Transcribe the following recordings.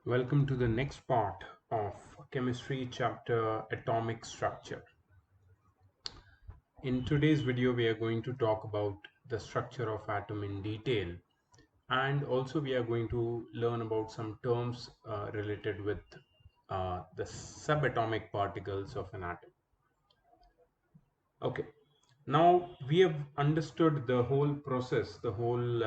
Welcome to the next part of chemistry chapter atomic structure. In today's video we are going to talk about the structure of atom in detail, and also we are going to learn about some terms related with the subatomic particles of an atom. Okay, now we have understood the whole process, the whole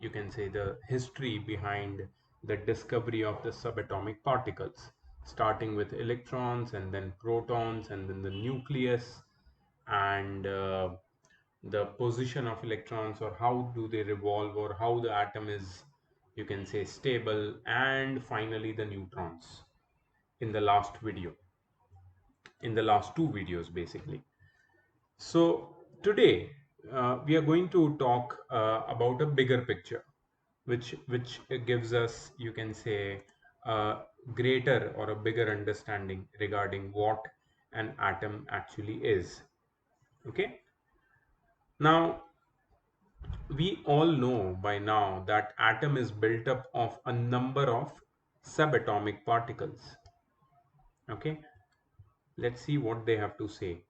you can say the history behind the discovery of the subatomic particles, starting with electrons and then protons and then the nucleus, and the position of electrons, or how do they revolve, or how the atom is, you can say, stable, and finally the neutrons in the last video, in the last two videos basically. So today we are going to talk about a bigger picture, which gives us, you can say, a greater or a bigger understanding regarding what an atom actually is. Okay. Now we all know by now that atom is built up of a number of subatomic particles. Okay. Let's see what they have to say.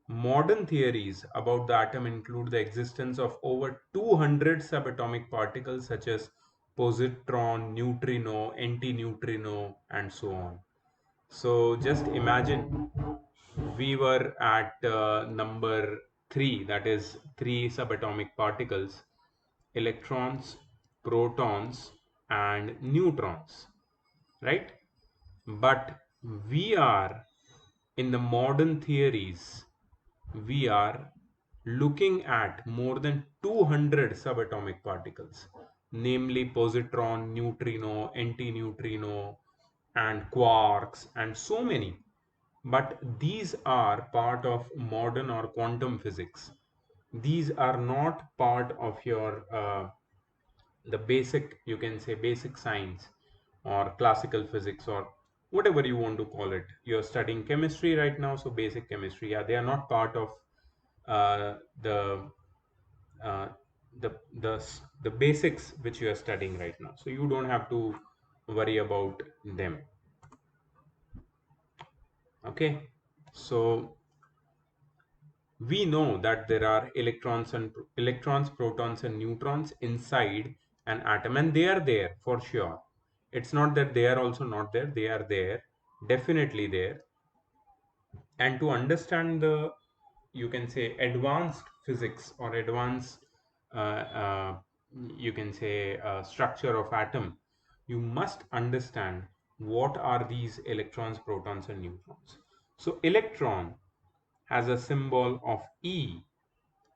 Modern theories about the atom include the existence of over 200 subatomic particles such as positron, neutrino, antineutrino, and so on. So just imagine we were at number 3, that is 3 subatomic particles: electrons, protons, and neutrons, right? But we are, in the modern theories, we are looking at more than 200 subatomic particles, namely positron, neutrino, antineutrino, and quarks, and so many. But these are part of modern or quantum physics. These are not part of your the basic, you can say, basic science or classical physics, or whatever you want to call it. You're studying chemistry right now, so basic chemistry, yeah, they are not part of uh, the uh, the the basics which you are studying right now, so you don't have to worry about them. Okay, so we know that there are electrons, protons, and neutrons inside an atom, and they are there for sure. It's not that they are also not there, they are there, definitely there. And to understand the, you can say, advanced physics or advanced you can say structure of atom, you must understand what are these electrons, protons, and neutrons. So electron has a symbol of E,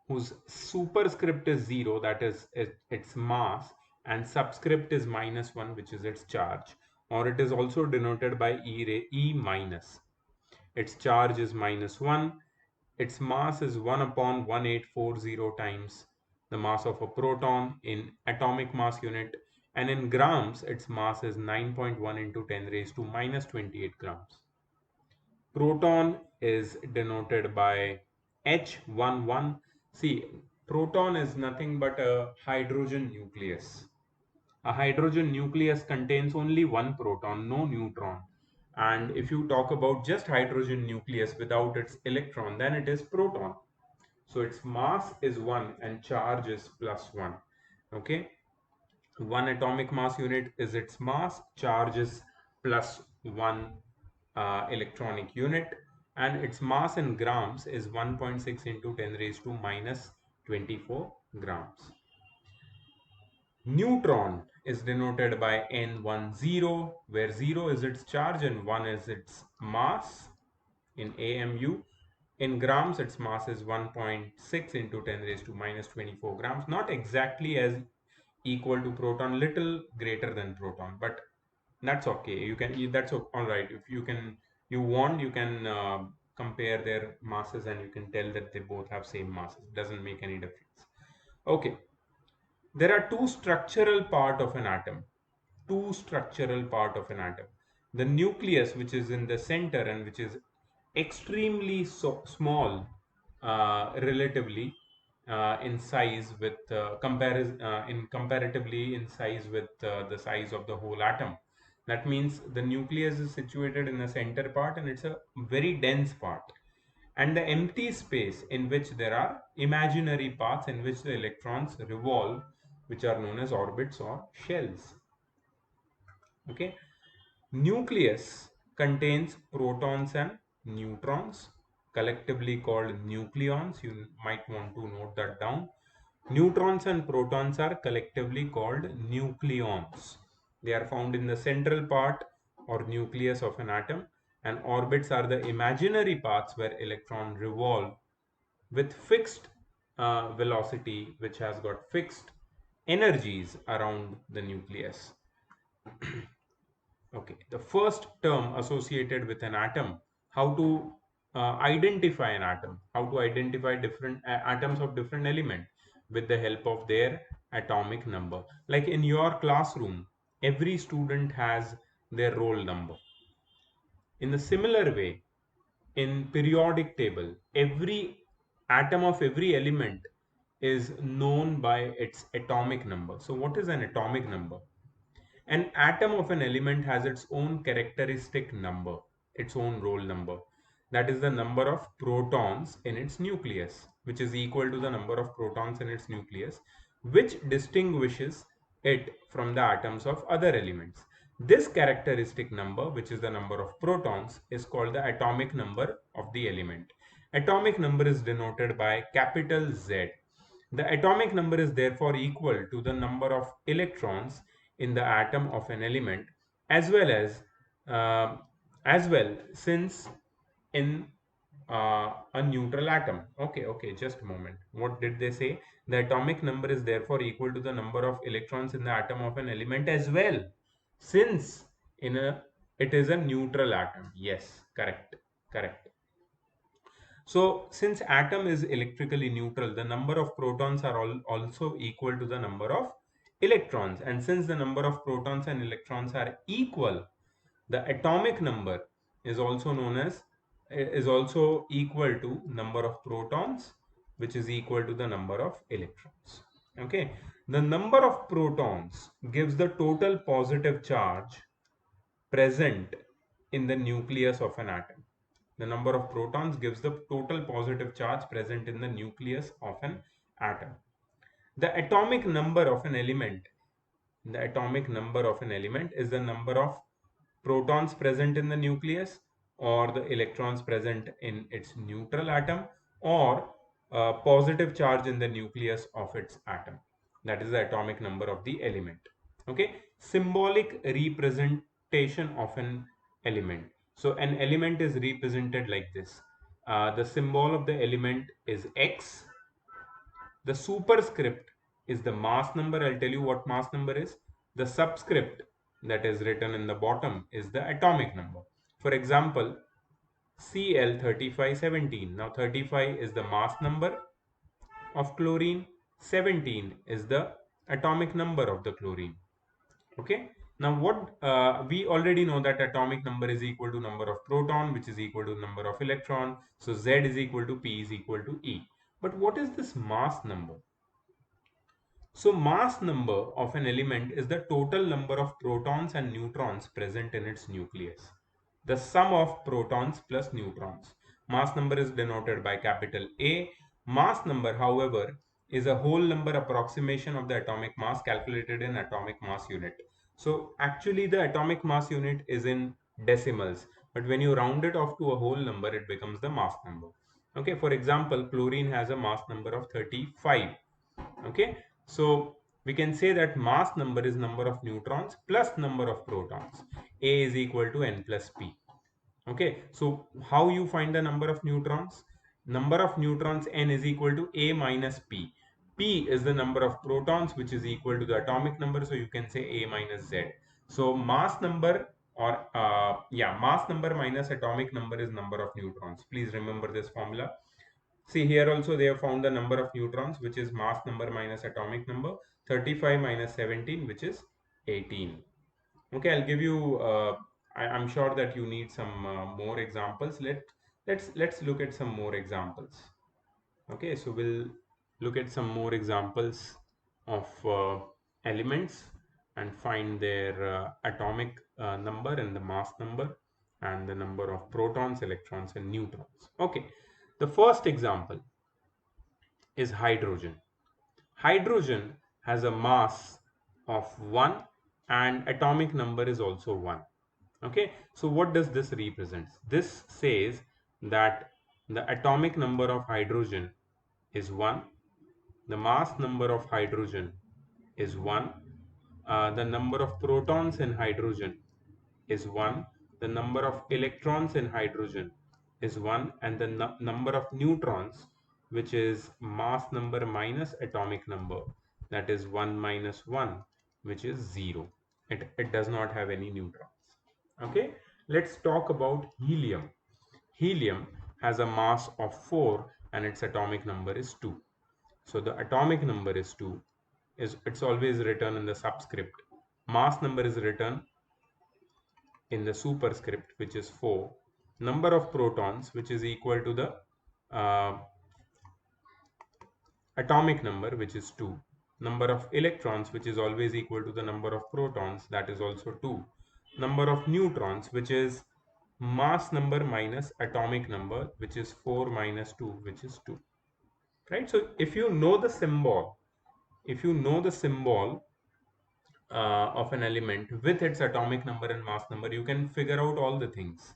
whose superscript is 0, that is its mass, and subscript is -1, which is its charge, or it is also denoted by E minus. Its charge is -1. Its mass is 1 upon 1840 times the mass of a proton in atomic mass unit, and in grams its mass is 9.1 into 10 raised to -28 grams. Proton is denoted by H11. See, proton is nothing but a hydrogen nucleus. A hydrogen nucleus contains only one proton, no neutron. And if you talk about just hydrogen nucleus without its electron, then it is proton. So its mass is 1 and charge is +1. Okay. 1 atomic mass unit is its mass, charge is +1 electronic unit, and its mass in grams is 1.6 into 10 raised to -24 grams. Neutron is denoted by N10, where 0 is its charge and 1 is its mass in AMU. In grams, its mass is 1.6 into 10 raised to -24 grams. Not exactly as equal to proton, little greater than proton, but that's okay. You can, that's all right. If you can, you want, you can compare their masses and you can tell that they both have same masses. Doesn't make any difference. Okay. There are two structural part of an atom. Two structural part of an atom. The nucleus, which is in the center and which is extremely small, relatively in size with in comparatively in size with the size of the whole atom. That means the nucleus is situated in the center part and it's a very dense part. And the empty space in which there are imaginary paths in which the electrons revolve, which are known as orbits or shells. Okay. Nucleus contains protons and neutrons, collectively called nucleons. You might want to note that down. Neutrons and protons are collectively called nucleons. They are found in the central part or nucleus of an atom, and orbits are the imaginary paths where electrons revolve with fixed velocity, which has got fixed energies around the nucleus. Okay, the first term associated with an atom, how to identify an atom, how to identify different atoms of different element with the help of their atomic number. Like in your classroom, every student has their roll number. In the similar way, in periodic table, every atom of every element is known by its atomic number. So what is an atomic number? An atom of an element has its own characteristic number, its own roll number. That is the number of protons in its nucleus, which is equal to the number of protons in its nucleus, which distinguishes it from the atoms of other elements. This characteristic number, which is the number of protons, is called the atomic number of the element. Atomic number is denoted by capital Z. The atomic number is therefore equal to the number of electrons in the atom of an element, as well uh, since in a neutral atom. Okay, just a moment. What did they say? The atomic number is therefore equal to the number of electrons in the atom of an element as well, since in a it is a neutral atom. Yes, correct. So since atom is electrically neutral, the number of protons are also equal to the number of electrons. And since the number of protons and electrons are equal, the atomic number is also known as is also equal to number of protons, which is equal to the number of electrons. Okay, the number of protons gives the total positive charge present in the nucleus of an atom. The number of protons gives the total positive charge present in the nucleus of an atom. The atomic number of an element, the atomic number of an element is the number of protons present in the nucleus or the electrons present in its neutral atom or positive charge in the nucleus of its atom. That is the atomic number of the element. Okay, symbolic representation of an element. So an element is represented like this. The symbol of the element is X. The superscript is the mass number. I'll tell you what mass number is. The subscript that is written in the bottom is the atomic number. For example, Cl3517. Now 35 is the mass number of chlorine, 17 is the atomic number of the chlorine. Okay, now what we already know that atomic number is equal to number of proton, which is equal to number of electron. So Z is equal to P is equal to E. But what is this mass number? So mass number of an element is the total number of protons and neutrons present in its nucleus. The sum of protons plus neutrons. Mass number is denoted by capital A. Mass number, however, is a whole number approximation of the atomic mass calculated in atomic mass unit. So actually the atomic mass unit is in decimals, but when you round it off to a whole number, it becomes the mass number. Okay, for example, chlorine has a mass number of 35. Okay, so we can say that mass number is number of neutrons plus number of protons. A is equal to N plus P. Okay, so how you find the number of neutrons? Number of neutrons N is equal to A minus P. P is the number of protons, which is equal to the atomic number, so you can say A minus Z. So mass number or mass number minus atomic number is number of neutrons. Please remember this formula. See here also they have found the number of neutrons, which is mass number minus atomic number. 35 minus 17, which is 18. Okay, I'll give you I'm sure that you need some more examples. Let's look at some more examples. Okay, so we'll look at some more examples of elements. and find their atomic number and the mass number and the number of protons, electrons, and neutrons. Okay, the first example is hydrogen. Hydrogen has a mass of 1 and atomic number is also 1. Okay, so what does this represent? This says that the atomic number of hydrogen is 1, the mass number of hydrogen is 1, the number of protons in hydrogen is 1, the number of electrons in hydrogen is 1, and the number of neutrons, which is mass number minus atomic number, that is 1 minus 1, which is 0. It does not have any neutrons. Okay, let's talk about helium. Helium has a mass of 4 and its atomic number is 2. So the atomic number is 2. It's always written in the subscript. Mass number is written in the superscript, which is 4. Number of protons, which is equal to the uh, atomic number, which is 2. Number of electrons, which is always equal to the number of protons, that is also 2. Number of neutrons, which is mass number minus atomic number, which is 4 minus 2, which is 2. Right? So if you know the symbol, of an element with its atomic number and mass number, you can figure out all the things.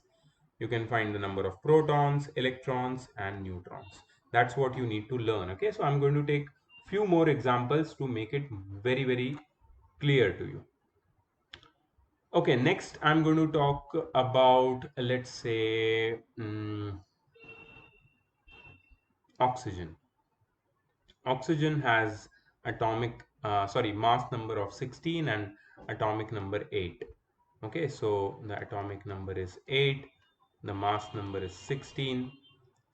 You can find the number of protons, electrons, and neutrons. That's what you need to learn. Okay, so I'm going to take few more examples to make it very, very clear to you. Okay, next I'm going to talk about, let's say, oxygen. Oxygen has mass number of 16 and atomic number 8. Okay, so the atomic number is 8, the mass number is 16.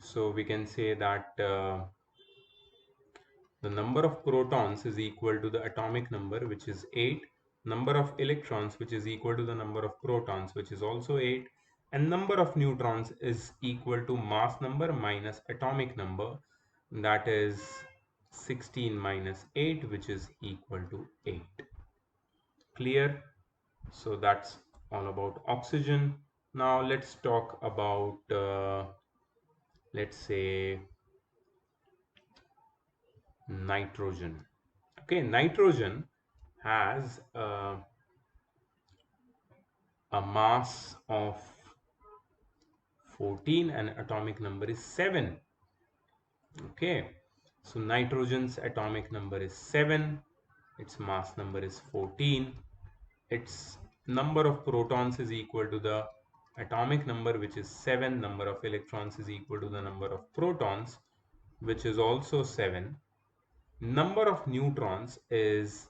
So we can say that the number of protons is equal to the atomic number, which is 8, number of electrons, which is equal to the number of protons, which is also 8, and number of neutrons is equal to mass number minus atomic number, that is 16 minus 8, which is equal to 8. Clear? So that's all about oxygen. Now let's talk about, let's say, nitrogen. Okay, nitrogen has a mass of 14 and atomic number is 7. Okay, so nitrogen's atomic number is 7, its mass number is 14, its number of protons is equal to the atomic number, which is 7, number of electrons is equal to the number of protons, which is also 7. Number of neutrons is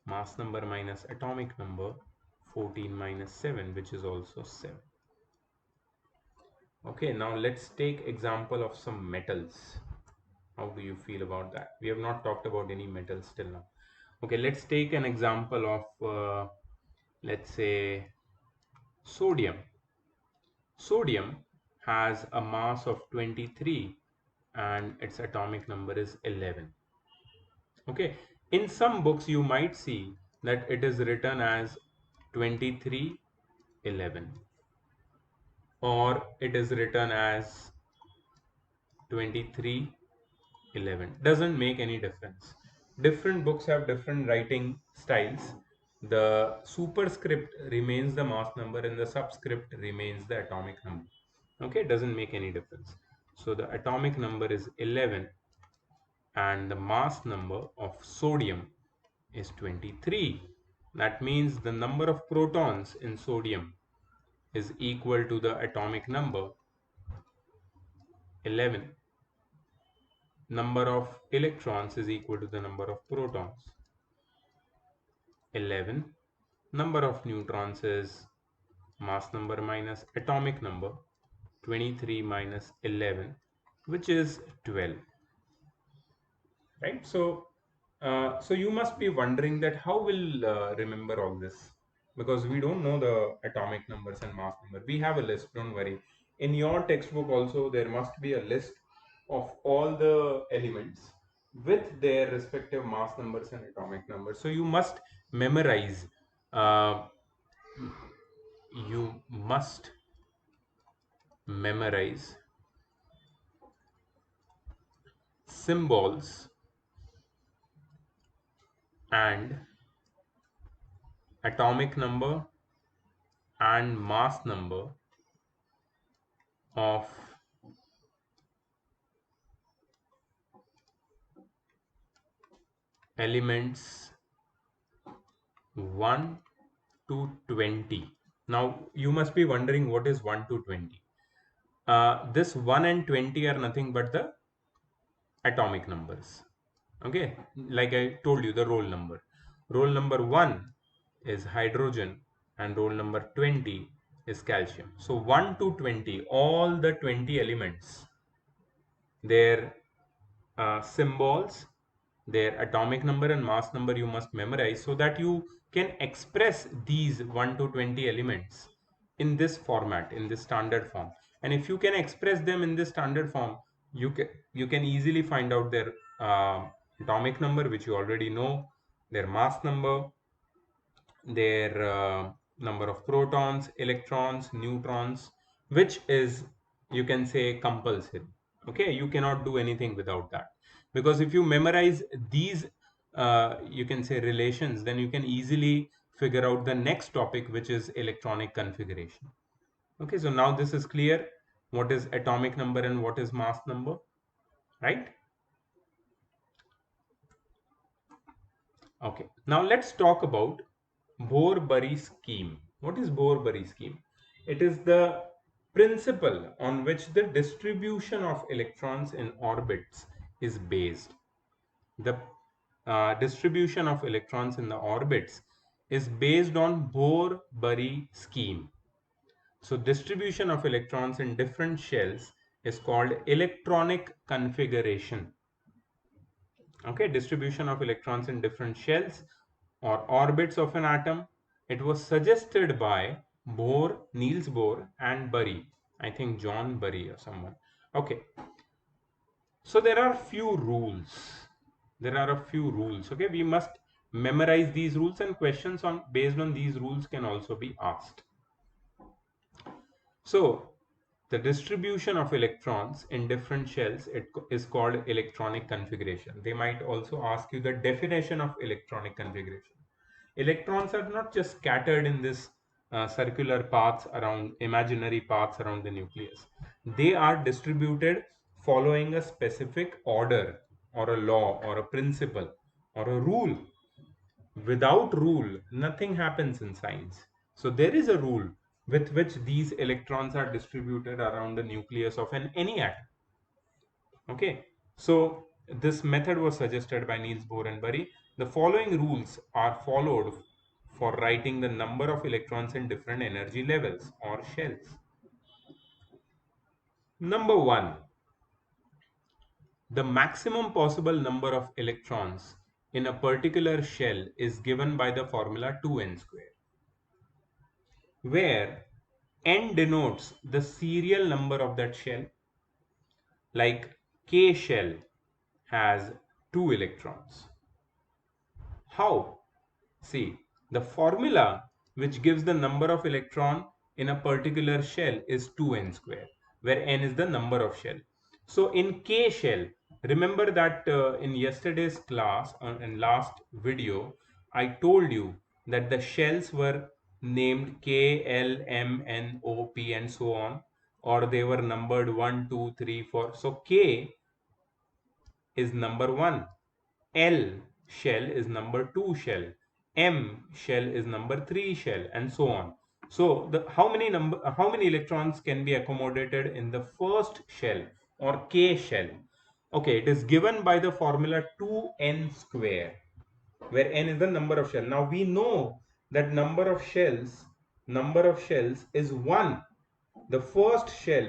mass number minus atomic number, 14 minus 7, which is also 7. Okay, now let's take example of some metals. How do you feel about that? We have not talked about any metals till now. Okay, let's take an example of, let's say, sodium. Sodium has a mass of 23 and its atomic number is 11. Okay, in some books you might see that it is written as 2311 or it is written as 2311. Doesn't make any difference. Different books have different writing styles. The superscript remains the mass number and the subscript remains the atomic number. Okay, doesn't make any difference. So the atomic number is 11 and the mass number of sodium is 23. That means the number of protons in sodium is equal to the atomic number 11. Number of electrons is equal to the number of protons 11. Number of neutrons is mass number minus atomic number 23 minus 11, which is 12. Right? So you must be wondering that how will remember all this, because we don't know the atomic numbers and mass number. We have a list, don't worry. In your textbook also there must be a list of all the elements with their respective mass numbers and atomic numbers. So memorize uh, you must memorize symbols and atomic number and mass number of elements 1 to 20. Now you must be wondering what is 1 to 20. This 1 and 20 are nothing but the atomic numbers. Okay, like I told you, the roll number 1 is hydrogen and roll number 20 is calcium. So 1 to 20, all the 20 elements, their symbols, their atomic number and mass number you must memorize, so that you can express these 1 to 20 elements in this format, in this standard form. And if you can express them in this standard form, you can easily find out their atomic number, which you already know, their mass number, their number of protons, electrons, neutrons, which is, you can say, compulsory. Okay, you cannot do anything without that, because if you memorize these you can say relations, then you can easily figure out the next topic, which is electronic configuration. Okay, so now this is clear, what is atomic number and what is mass number, right? Okay, now let's talk about Bohr-Bury scheme. What is Bohr-Bury scheme? It is the principle on which the distribution of electrons in orbits is based. The distribution of electrons in the orbits is based on Bohr-Bury scheme. So distribution of electrons in different shells is called electronic configuration. Okay, distribution of electrons in different shells or orbits of an atom. It was suggested by Bohr, Niels Bohr and Bury. I think John Bury or someone. Okay, so there are few rules. There are a few rules. Okay, we must memorize these rules, and questions on based on these rules can also be asked. So the distribution of electrons in different shells is called electronic configuration. They might also ask you the definition of electronic configuration. Electrons are not just scattered in this circular paths around, imaginary paths around the nucleus. They are distributed following a specific order or a law or a principle or a rule. Without rule, nothing happens in science. So there is a rule with which these electrons are distributed around the nucleus of any atom. Okay, so this method was suggested by Niels Bohr and Bury. The following rules are followed for writing the number of electrons in different energy levels or shells. Number one, the maximum possible number of electrons in a particular shell is given by the formula 2n square, where n denotes the serial number of that shell. Like K shell has 2 electrons. How? See, the formula which gives the number of electron in a particular shell is 2n square, where n is the number of shell. So in K shell, remember that in yesterday's class, in last video, I told you that the shells were named K, L, M, N, O, P and so on, or they were numbered 1, 2, 3, 4. So K is number 1. L shell is number 2 shell, M shell is number 3 shell, and so on. So how many electrons can be accommodated in the first shell or K shell? Okay, it is given by the formula 2n square, where n is the number of shell. Now we know that number of shells is 1. The first shell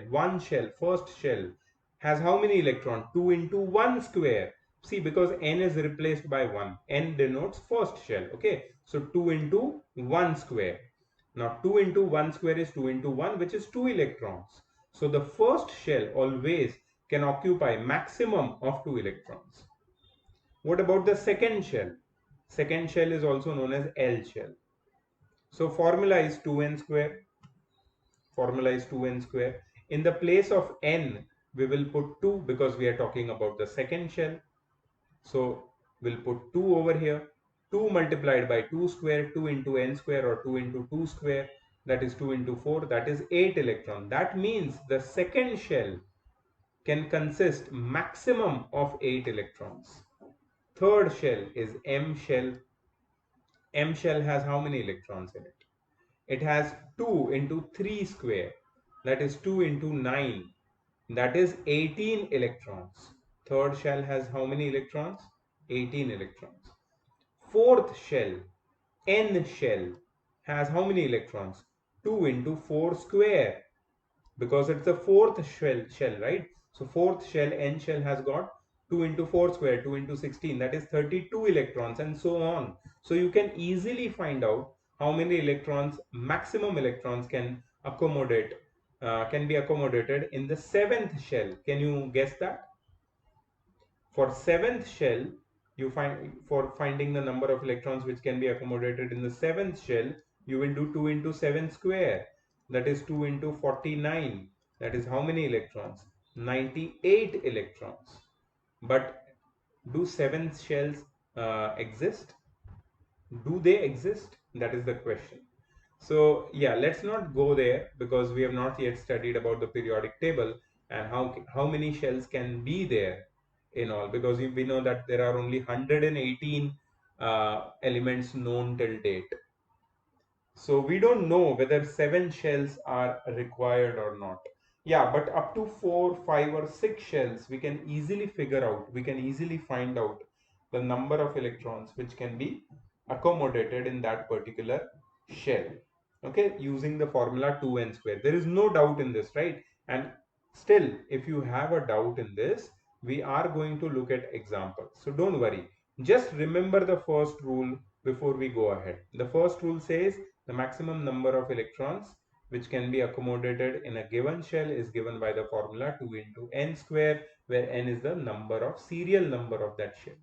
has how many electrons? 2 into 1 square. See, because n is replaced by 1. N denotes first shell. Okay, so 2 into 1 square. Now 2 into 1 square is 2 into 1, which is 2 electrons. So the first shell always can occupy maximum of 2 electrons. What about the second shell? Second shell is also known as L shell. So formula is 2n square. Formula is 2n square. In the place of n, we will put 2 because we are talking about the second shell. So we'll put 2 over here. 2 multiplied by 2 square, 2 into n square, or 2 into 2 square, that is 2 into 4, that is 8 electron. That means the second shell can consist maximum of 8 electrons. Third shell is M shell. M shell has how many electrons in it? It has 2 into 3 square, that is 2 into 9, that is 18 electrons. Third shell has how many electrons? 18 electrons. Fourth shell, N shell, has how many electrons? 2 into 4 square, because it's the fourth shell, right? So fourth shell, N shell, has got 2 into 4 square, 2 into 16, that is 32 electrons, and so on. So you can easily find out how many electrons, maximum electrons, can be accommodated in the seventh shell. Can you guess that? For seventh shell, you find, for finding the number of electrons which can be accommodated in the seventh shell, you will do 2 into 7 square, that is 2 into 49, that is how many electrons? 98 electrons. But do seventh shells exist? Do they exist? That is the question. So yeah, let's not go there because we have not yet studied about the periodic table and how many shells can be there in all, because we know that there are only 118 elements known till date. So we don't know whether 7 shells are required or not. Yeah, but up to 4, 5 or 6 shells we can easily figure out, we can easily find out the number of electrons which can be accommodated in that particular shell. Okay, using the formula 2n square. There is no doubt in this, right? And still, if you have a doubt in this, we are going to look at examples. So don't worry. Just remember the first rule before we go ahead. The first rule says the maximum number of electrons which can be accommodated in a given shell is given by the formula 2 into n square, where n is the serial number of that shell.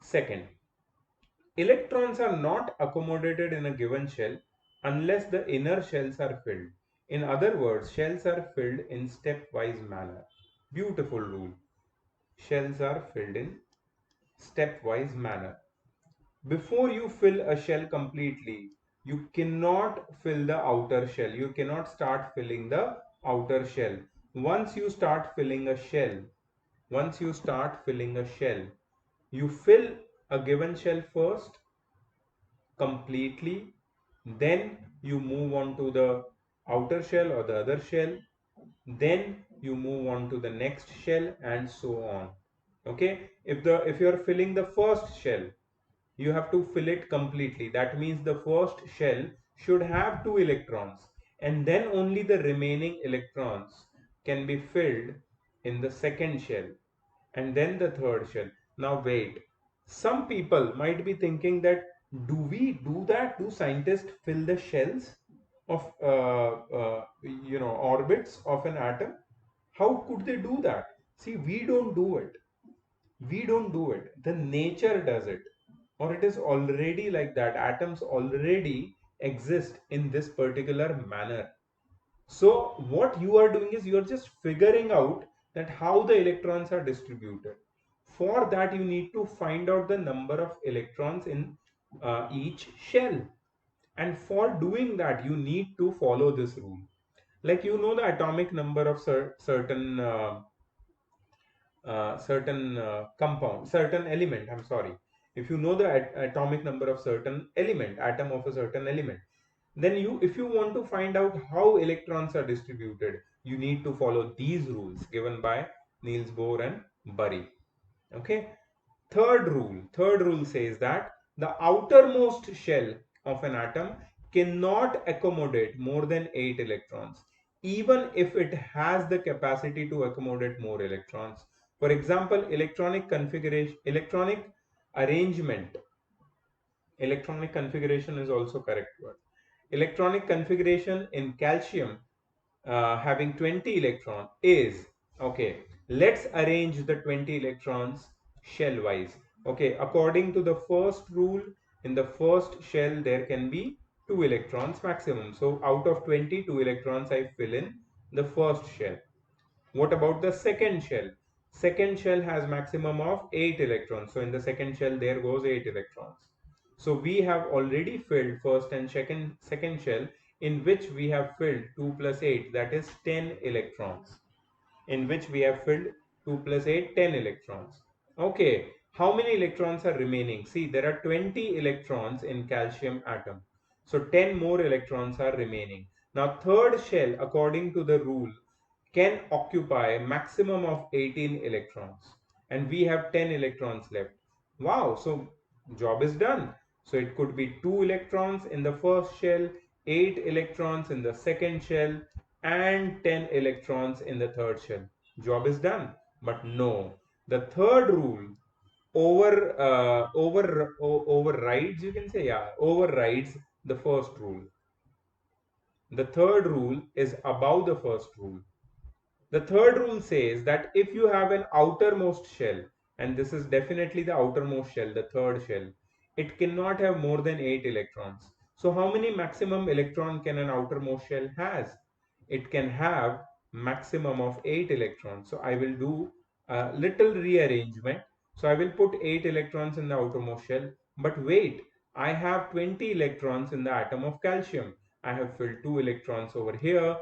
Second, electrons are not accommodated in a given shell unless the inner shells are filled. In other words, shells are filled in stepwise manner. Beautiful rule. Shells are filled in stepwise manner. Before you fill a shell completely, you cannot fill the outer shell. You cannot start filling the outer shell. Once you start filling a shell, once you start filling a shell, you fill a given shell first completely, then you move on to the outer shell or the other shell, then you move on to the next shell, and so on. Okay, if you are filling the first shell, you have to fill it completely. That means the first shell should have 2 electrons, and then only the remaining electrons can be filled in the second shell, and then the third shell. Now wait, some people might be thinking that, do we do that? Do scientists fill the shells of orbits of an atom? How could they do that? See, we don't do it. We don't do it. The nature does it, or it is already like that. Atoms already exist in this particular manner. So what you are doing is you are just figuring out that how the electrons are distributed. For that, you need to find out the number of electrons in each shell, and for doing that you need to follow this rule. Like, you know, the atomic number of certain compound, certain element, I'm sorry, if you know the atomic number of certain element, atom of a certain element, then if you want to find out how electrons are distributed, you need to follow these rules given by Niels Bohr and Bury. Okay. Third rule says that the outermost shell of an atom cannot accommodate more than 8 electrons, even if it has the capacity to accommodate more electrons. For example, arrangement, electronic configuration is also correct word. Electronic configuration in calcium having 20 electron is, okay, let's arrange the 20 electrons shell wise. Okay, according to the first rule, in the first shell there can be 2 electrons maximum. So out of 22 electrons I fill in the first shell. What about the second shell? Second shell has maximum of 8 electrons. So in the second shell there goes 8 electrons. So we have already filled first and second shell, in which we have filled 2 plus 8, that is 10 electrons, in which we have filled 2 plus 8, 10 electrons. Okay, how many electrons are remaining? See, there are 20 electrons in calcium atom. So 10 more electrons are remaining. Now third shell, according to the rule, can occupy maximum of 18 electrons, and we have 10 electrons left. Wow, so job is done. So it could be 2 electrons in the first shell, 8 electrons in the second shell, and 10 electrons in the third shell. Job is done. But no, the third rule overrides, you can say, yeah, overrides the first rule. The third rule is above the first rule. The third rule says that if you have an outermost shell, and this is definitely the outermost shell, the third shell, it cannot have more than 8 electrons. So how many maximum electron can an outermost shell has? It can have maximum of 8 electrons. So I will do a little rearrangement. So I will put 8 electrons in the outermost shell. But wait, I have 20 electrons in the atom of calcium. I have filled 2 electrons over here,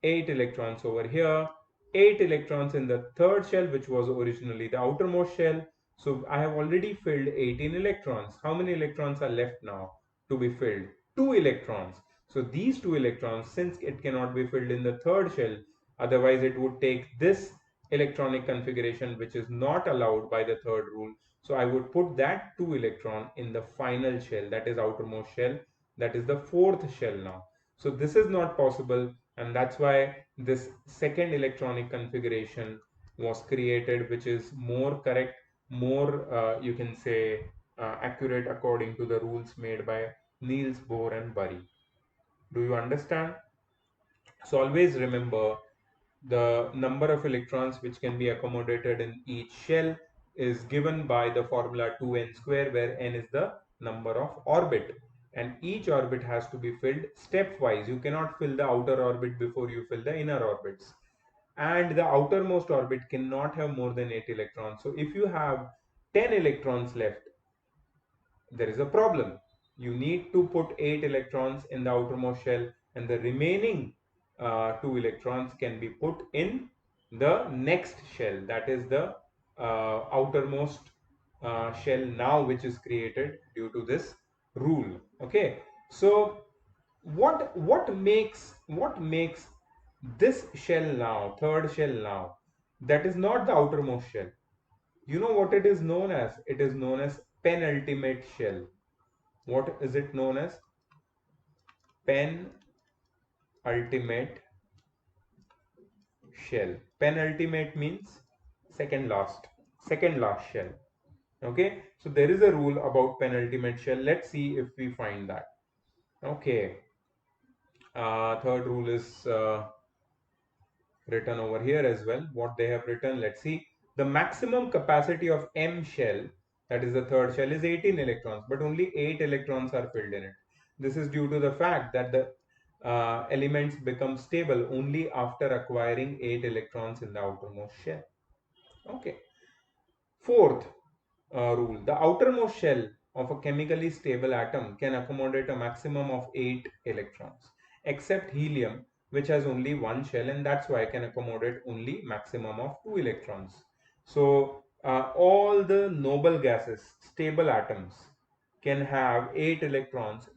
8 electrons over here, 8 electrons in the third shell, which was originally the outermost shell. So I have already filled 18 electrons. How many electrons are left now to be filled? 2 electrons. So these 2 electrons, since it cannot be filled in the third shell, otherwise it would take this electronic configuration, which is not allowed by the third rule. So I would put that 2 electron in the final shell, that is outermost shell, that is the fourth shell now. So this is not possible, and that's why this second electronic configuration was created, which is more correct, more you can say accurate according to the rules made by Niels Bohr and Bury. Do you understand? So always remember, the number of electrons which can be accommodated in each shell is given by the formula 2n square, where n is the number of orbit, and each orbit has to be filled stepwise. You cannot fill the outer orbit before you fill the inner orbits, and the outermost orbit cannot have more than 8 electrons. So if you have 10 electrons left, there is a problem. You need to put 8 electrons in the outermost shell, and the remaining 2 electrons can be put in the next shell, that is the outermost shell now, which is created due to this rule. Okay, so what makes this shell now, third shell now, that is not the outermost shell? You know what it is known as? It is known as penultimate shell. What is it known as? Penultimate shell. Penultimate means second last shell. Okay, so there is a rule about penultimate shell. Let's see if we find that. Okay, third rule is written over here as well. What they have written, let's see. The maximum capacity of M shell, that is the third shell, is 18 electrons, but only 8 electrons are filled in it. This is due to the fact that the elements become stable only after acquiring 8 electrons in the outermost shell. Okay. Fourth rule, the outermost shell of a chemically stable atom can accommodate a maximum of 8 electrons, except helium, which has only one shell, and that's why it can accommodate only maximum of 2 electrons. So all the noble gases, stable atoms, can have 8 electrons,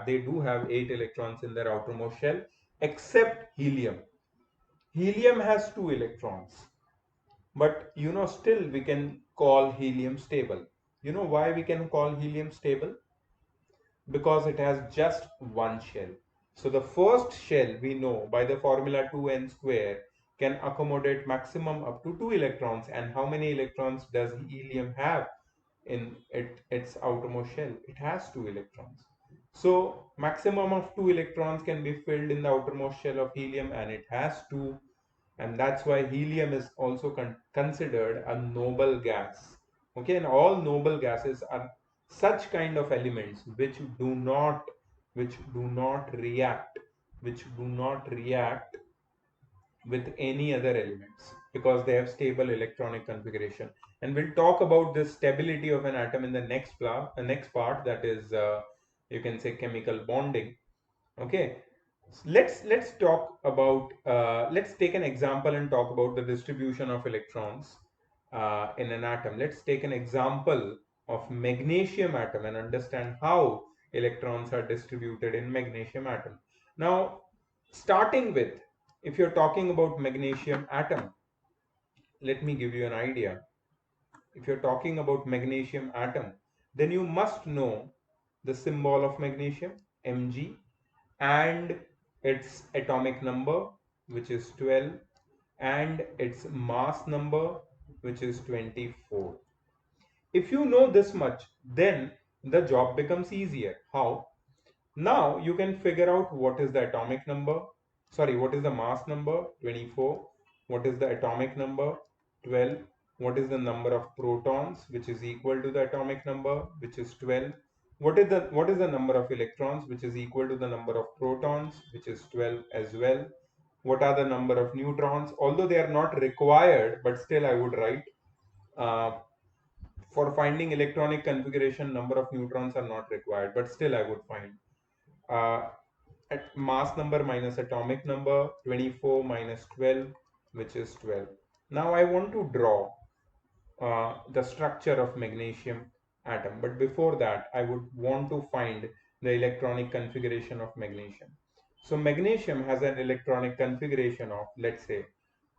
they do have 8 electrons in their outermost shell, except helium. Helium has 2 electrons, but still we can call helium stable. You know why we can call helium stable? Because it has just one shell. So the first shell, we know by the formula 2n square, can accommodate maximum up to 2 electrons. And how many electrons does helium have in its outermost shell? It has 2 electrons. So maximum of 2 electrons can be filled in the outermost shell of helium, and it has 2, and that's why helium is also considered a noble gas. Okay, and all noble gases are such kind of elements which do not react with any other elements because they have stable electronic configuration. And we'll talk about the stability of an atom in the next part, that is you can say chemical bonding. Okay, let's talk about let's take an example and talk about the distribution of electrons in an atom. Let's take an example of magnesium atom and understand how electrons are distributed in magnesium atom. Now, starting with, if you're talking about magnesium atom, let me give you an idea. If you're talking about magnesium atom, then you must know the symbol of magnesium, Mg, and its atomic number, which is 12, and its mass number, which is 24. If you know this much, then the job becomes easier. How? Now you can figure out what is the atomic number, sorry, what is the mass number, 24, what is the atomic number, 12, what is the number of protons, which is equal to the atomic number, which is 12, what is the number of electrons, which is equal to the number of protons, which is 12 as well. What are the number of neutrons? Although they are not required, but still I would write. Uh, for finding electronic configuration, number of neutrons are not required, but still I would find. Uh, at mass number minus atomic number, 24 minus 12, which is 12. Now I want to draw the structure of magnesium atom, but before that I would want to find the electronic configuration of magnesium. So magnesium has an electronic configuration of, let's say,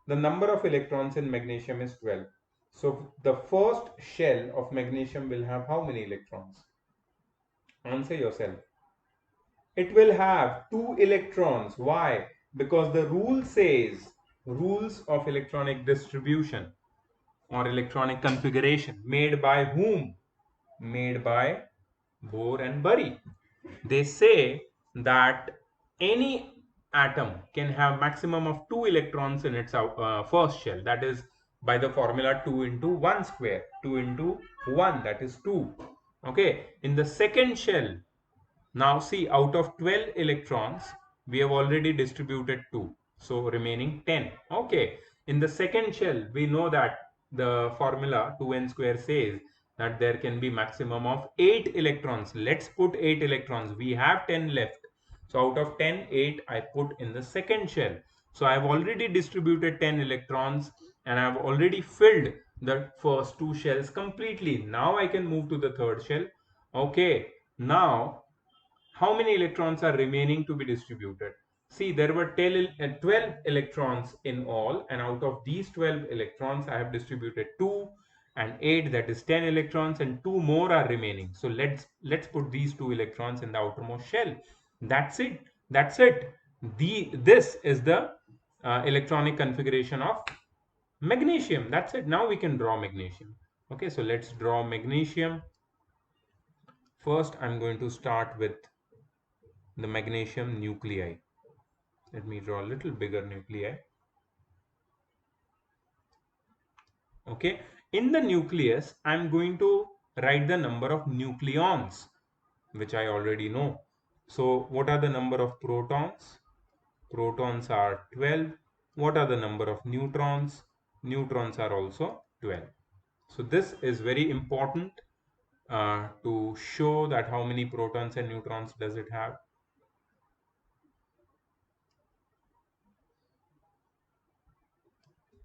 the number of electrons in magnesium is 12. So the first shell of magnesium will have how many electrons? Answer yourself. It will have 2 electrons. Why? Because the rule says, rules of electronic distribution or electronic configuration, made by whom? Made by Bohr and Bury. They say that any atom can have maximum of 2 electrons in its first shell. That is by the formula 2 into 1 square. 2 into 1, that is 2. Okay. In the second shell, now see, out of 12 electrons, we have already distributed 2. So remaining 10. Okay. In the second shell, we know that the formula 2n square says that there can be maximum of 8 electrons. Let's put 8 electrons. We have 10 left. So out of 10, 8 I put in the second shell. So I have already distributed 10 electrons and I have already filled the first two shells completely. Now I can move to the third shell. Okay. Now how many electrons are remaining to be distributed? See, there were 12 electrons in all, and out of these 12 electrons, I have distributed 2 and 8, that is 10 electrons, and 2 more are remaining. So let's put these 2 electrons in the outermost shell. That's it. That's it. This is the electronic configuration of magnesium. That's it. Now we can draw magnesium. Okay, so let's draw magnesium. First, I'm going to start with the magnesium nuclei. Let me draw a little bigger nuclei. Okay, in the nucleus, I'm going to write the number of nucleons, which I already know. So, what are the number of protons? Protons are 12. What are the number of neutrons? Neutrons are also 12. So, this is very important to show that how many protons and neutrons does it have.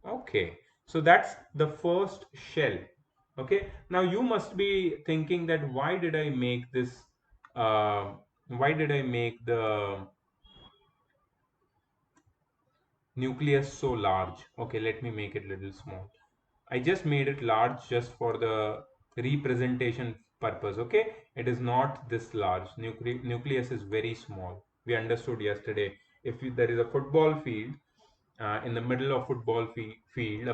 Okay, so that's the first shell. Okay, now you must be thinking that why did I make this? Why did I make the nucleus so large? Okay, let me make it a little small. I just made it large just for the representation purpose. Okay, it is not this large. Nucleus is very small. We understood yesterday. If there is a football field, in the middle of football field,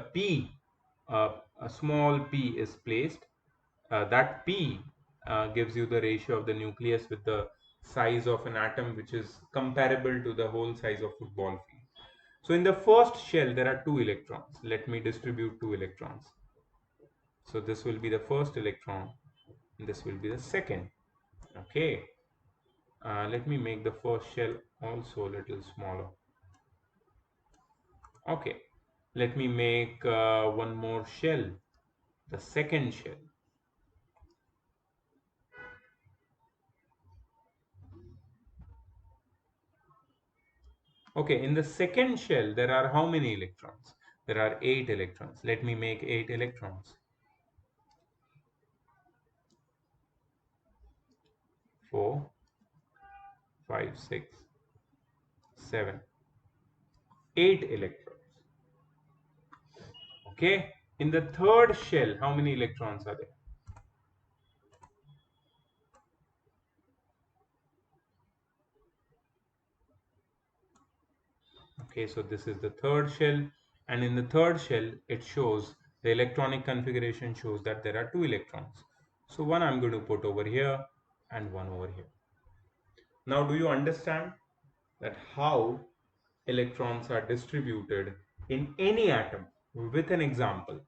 a small p is placed. That p gives you the ratio of the nucleus with the size of an atom, which is comparable to the whole size of football field. So in the first shell, there are 2 electrons. Let me distribute 2 electrons. So this will be the first electron, and this will be the second. Okay, let me make the first shell also a little smaller. Okay, let me make one more shell, the second shell. Okay, in the second shell, there are how many electrons? There are 8 electrons. Let me make 8 electrons. 4, 5, 6, 7, 8 electrons. Okay, in the third shell, how many electrons are there? Okay, so this is the third shell, and in the third shell, it shows the electronic configuration shows that there are 2 electrons. So one I'm going to put over here and one over here. Now, do you understand that how electrons are distributed in any atom with an example,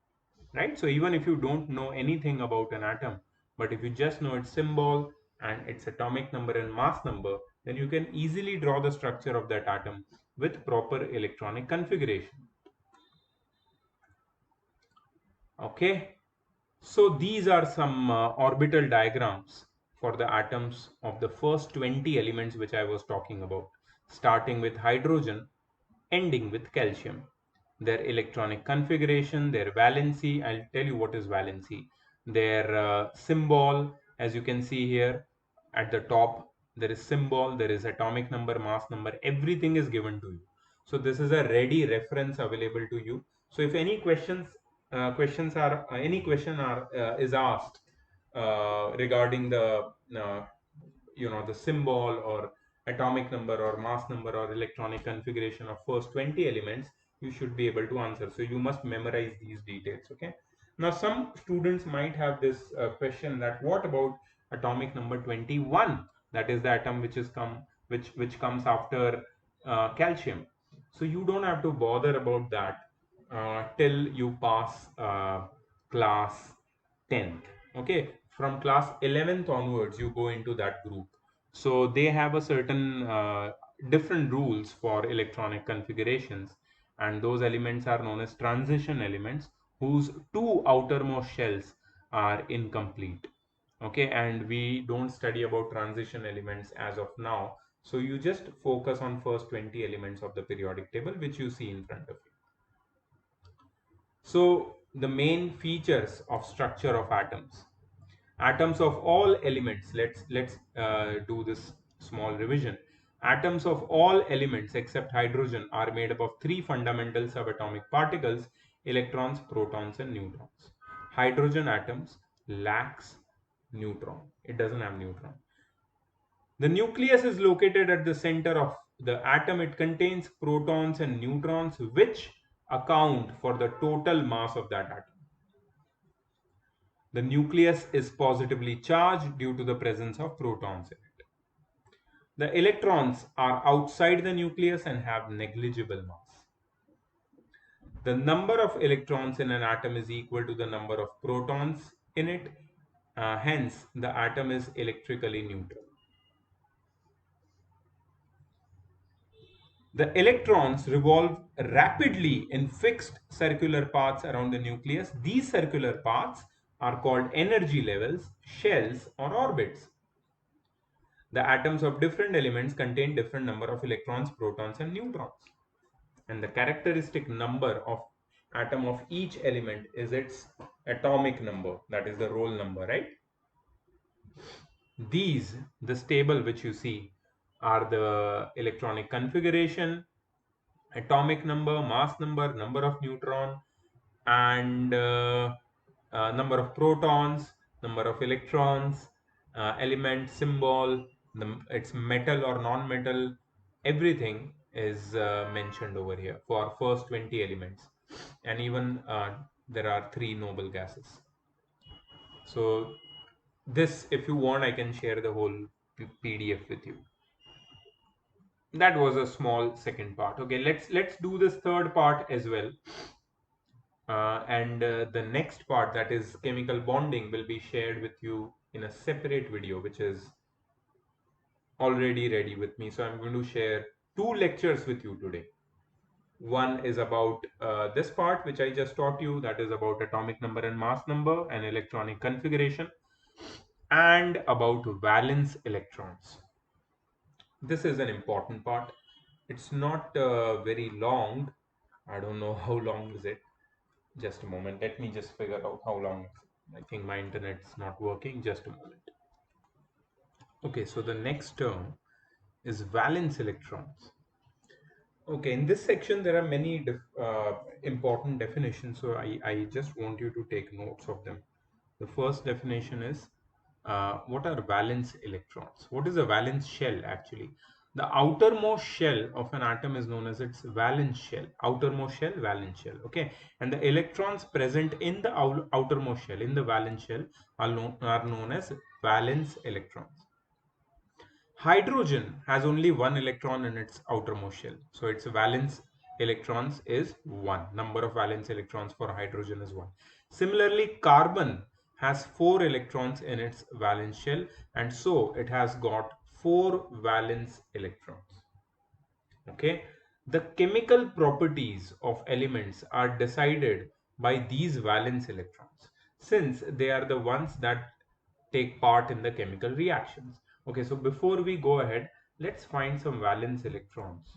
right? So even if you don't know anything about an atom, but if you just know its symbol and its atomic number and mass number, then you can easily draw the structure of that atom with proper electronic configuration. Okay, so these are some orbital diagrams for the atoms of the first 20 elements which I was talking about, starting with hydrogen, ending with calcium. Their electronic configuration, their valency, I'll tell you what is valency, their symbol, as you can see here at the top, there is symbol, there is atomic number, mass number, everything is given to you. So this is a ready reference available to you. So if any questions are any question are is asked regarding the the symbol or atomic number or mass number or electronic configuration of first 20 elements, you should be able to answer. So you must memorize these details. Okay, now some students might have this question that what about atomic number 21, that is the atom which is which comes after calcium. So you don't have to bother about that till you pass class 10th. Okay, from class 11th onwards you go into that group. So they have a certain different rules for electronic configurations, and those elements are known as transition elements whose two outermost shells are incomplete. Okay, and we don't study about transition elements as of now, so you just focus on first 20 elements of the periodic table which you see in front of you. So the main features of structure of atoms. Atoms of all elements, let's do this small revision. Atoms of all elements except hydrogen are made up of three fundamental subatomic particles: electrons, protons, and neutrons. Hydrogen atoms lacks neutron. It doesn't have neutron. The nucleus is located at the center of the atom. It contains protons and neutrons which account for the total mass of that atom. The nucleus is positively charged due to the presence of protons in it. The electrons are outside the nucleus and have negligible mass. The number of electrons in an atom is equal to the number of protons in it. Hence, the atom is electrically neutral. The electrons revolve rapidly in fixed circular paths around the nucleus. These circular paths are called energy levels, shells, or orbits. The atoms of different elements contain different number of electrons, protons, and neutrons. And the characteristic number of atom of each element is its atomic number, that is the roll number, right? These, this table which you see, are the electronic configuration, atomic number, mass number, number of neutron, and number of protons, number of electrons, element symbol, its metal or non-metal, everything is mentioned over here for first 20 elements, and even there are 3 noble gases. So this, if you want, I can share the whole PDF with you. That was a small second part. Okay, let's do this third part as well. and the next part, that is chemical bonding, will be shared with you in a separate video which is already ready with me. So I'm going to share two lectures with you today. One is about this part which I just taught you, that is about atomic number and mass number and electronic configuration, and about valence electrons. This is an important part. It's not very long. I don't know how long is it. Just a moment. Let me just figure out how long. I think my internet's not working. Just a moment. Okay, so the next term is valence electrons. Okay, in this section there are many important definitions, so I just want you to take notes of them. The first definition is what are valence electrons? What is a valence shell actually? The outermost shell of an atom is known as its valence shell. Outermost shell, valence shell. Okay, and the electrons present in the outermost shell, in the valence shell, are known as valence electrons. Hydrogen has only one electron in its outermost shell. So its valence electrons is 1. Number of valence electrons for hydrogen is 1. Similarly, carbon has 4 electrons in its valence shell, and so it has got 4 valence electrons. Okay. The chemical properties of elements are decided by these valence electrons, since they are the ones that take part in the chemical reactions. Okay, so before we go ahead, let's find some valence electrons.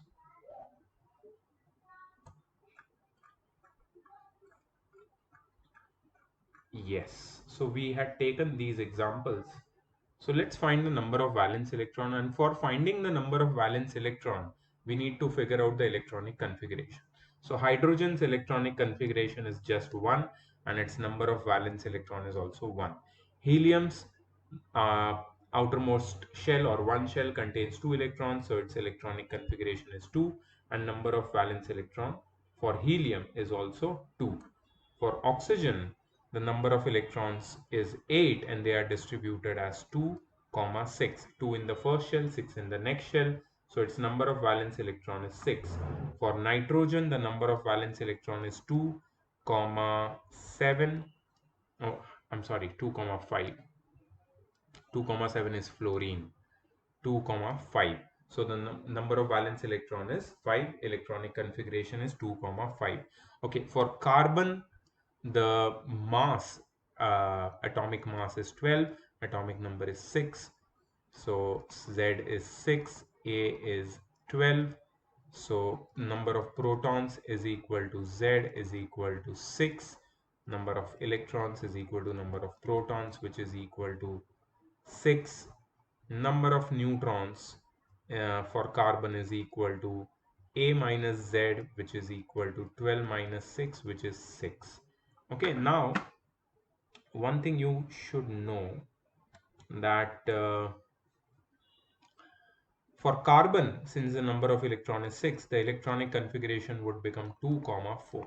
Yes, so we had taken these examples. So let's find the number of valence electron, and for finding the number of valence electron, we need to figure out the electronic configuration. So hydrogen's electronic configuration is just 1, and its number of valence electron is also 1. Helium's uh, outermost shell or one shell contains 2 electrons, so its electronic configuration is 2, and number of valence electron for helium is also 2. For oxygen, the number of electrons is 8, and they are distributed as 2, 6. 2 in the first shell, 6 in the next shell. So its number of valence electron is 6. For nitrogen, the number of valence electron is 2, 7. Oh, I'm sorry, 2, 5. 2, 7 is fluorine. 2, 5. So the number of valence electron is 5. Electronic configuration is 2, 5. Okay, for carbon, the mass, atomic mass is 12, atomic number is 6. So Z is 6, A is 12. So number of protons is equal to Z is equal to 6. Number of electrons is equal to number of protons, which is equal to 6. Number of neutrons for carbon is equal to A minus Z, which is equal to 12 minus 6, which is 6. Okay, now one thing you should know, that for carbon, since the number of electron is 6, the electronic configuration would become 2, 4.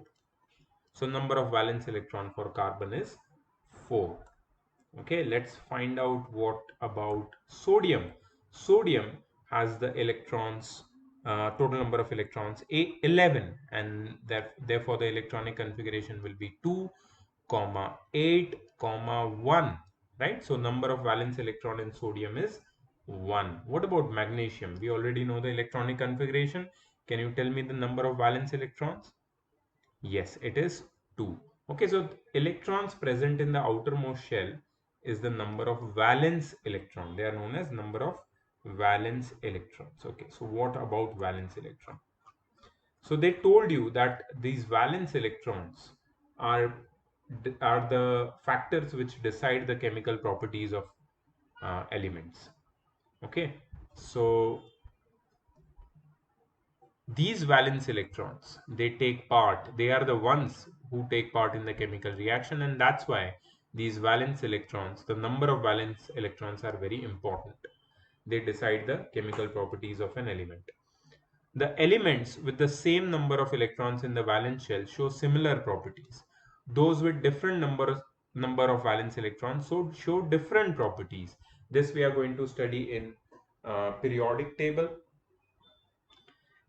So number of valence electron for carbon is 4. Okay, let's find out what about sodium. Sodium has the electrons, total number of electrons 11, and therefore the electronic configuration will be 2, 8, 1, right? So number of valence electron in sodium is 1. What about magnesium? We already know the electronic configuration. Can you tell me the number of valence electrons? Yes, it is 2. Okay, so electrons present in the outermost shell is the number of valence electron. They are known as number of valence electrons. Okay, so what about valence electron? So they told you that these valence electrons are are the factors which decide the chemical properties of elements. Okay, so these valence electrons, they are the ones who take part in the chemical reaction, and that's why these valence electrons, the number of valence electrons, are very important. They decide the chemical properties of an element. The elements with the same number of electrons in the valence shell show similar properties. Those with different number of valence electrons so show different properties. This we are going to study in periodic table.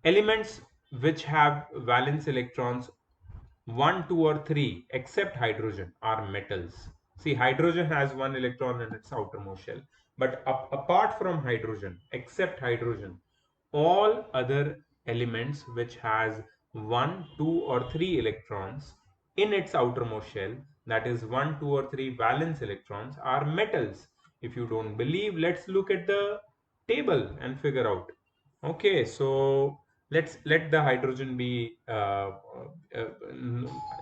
Elements which have valence electrons 1, 2, or 3, except hydrogen, are metals. See, hydrogen has one electron in its outermost shell. But apart from hydrogen, except hydrogen, all other elements which has 1, 2, or 3 electrons in its outermost shell, that is 1, 2, or 3 valence electrons, are metals. If you don't believe, let's look at the table and figure out. Okay, so let the hydrogen be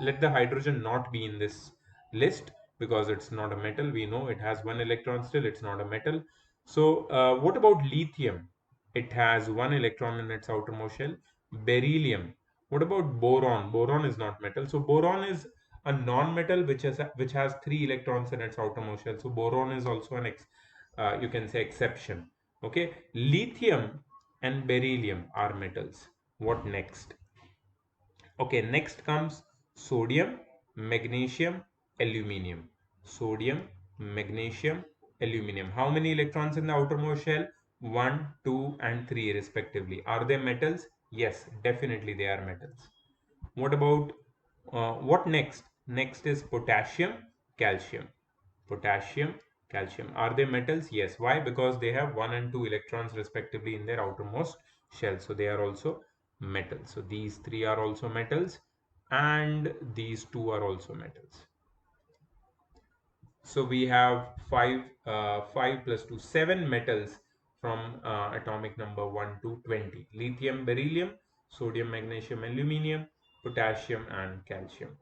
let the hydrogen not be in this list because it's not a metal. We know it has one electron, still it's not a metal. So what about lithium? It has one electron in its outermost shell. Beryllium. What about boron? Boron is not metal. So boron is a non-metal which has three electrons in its outermost shell. So boron is also an you can say exception. Okay, lithium and beryllium are metals. What next? Okay, next comes sodium, magnesium, aluminium. Sodium, magnesium, aluminium. How many electrons in the outermost shell? 1, 2, and 3 respectively. Are they metals? Yes, definitely they are metals. What about what next? Next is potassium, calcium. Potassium, calcium. Are they metals? Yes. Why? Because they have 1 and 2 electrons respectively in their outermost shell. So they are also metals. So these three are also metals and these two are also metals. So we have 5 plus 2, 7 metals from atomic number 1 to 20. Lithium, beryllium, sodium, magnesium, aluminium, potassium, and calcium.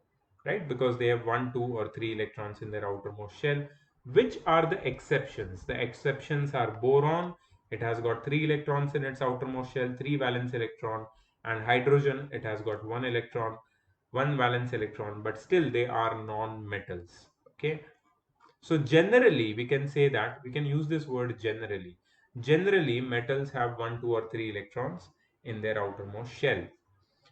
Right? Because they have 1, 2, or 3 electrons in their outermost shell. Which are the exceptions? The exceptions are boron. It has got 3 electrons in its outermost shell, 3 valence electron, and hydrogen. It has got 1 electron, 1 valence electron, but still they are non-metals. Okay. So generally, we can say that we can use this word generally. Generally, metals have 1, 2, or 3 electrons in their outermost shell.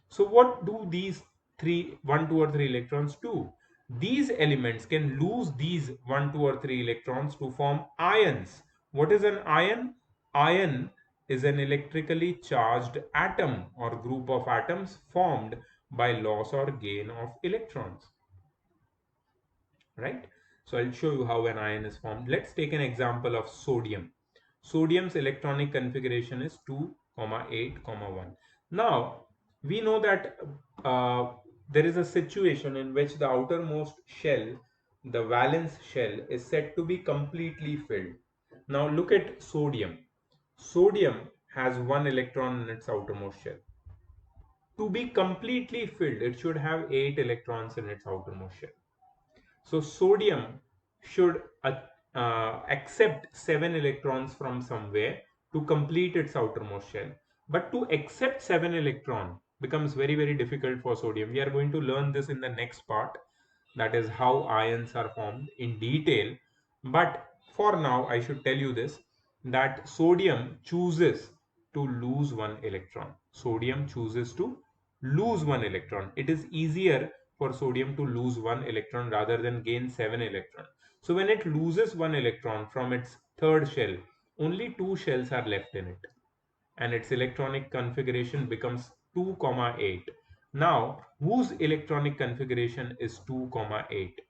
So what do these 1, 2, or 3 electrons do? These elements can lose these 1, 2, or 3 electrons to form ions. What is an ion? Ion is an electrically charged atom or group of atoms formed by loss or gain of electrons, right? So I'll show you how an ion is formed. Let's take an example of sodium. Sodium's electronic configuration is 2, 8, 1. Now, we know that there is a situation in which the outermost shell, the valence shell, is said to be completely filled. Now look at sodium. Sodium has one electron in its outermost shell. To be completely filled, it should have 8 electrons in its outermost shell. So sodium should accept 7 electrons from somewhere to complete its outermost shell. But to accept 7 electron becomes very, very difficult for sodium. We are going to learn this in the next part. That is how ions are formed in detail. But for now, I should tell you this, that sodium chooses to lose one electron. Sodium chooses to lose one electron. It is easier for sodium to lose one electron rather than gain 7 electrons. So when it loses one electron from its third shell, only 2 shells are left in it and its electronic configuration becomes 2, 8. Now, whose electronic configuration is 2, 8?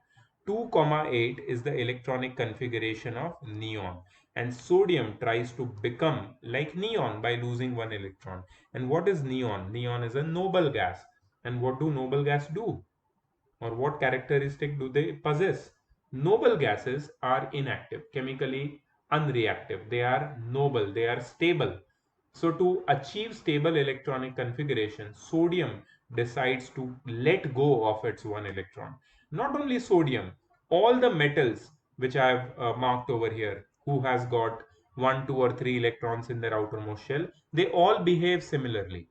2, 8 is the electronic configuration of neon, and sodium tries to become like neon by losing one electron. And what is neon? Neon is a noble gas. And what do noble gas do? Or what characteristic do they possess? Noble gases are inactive, chemically unreactive. They are noble, they are stable. So to achieve stable electronic configuration, sodium decides to let go of its one electron. Not only sodium, all the metals which I have marked over here, who has got 1, 2, or 3 electrons in their outermost shell, they all behave similarly.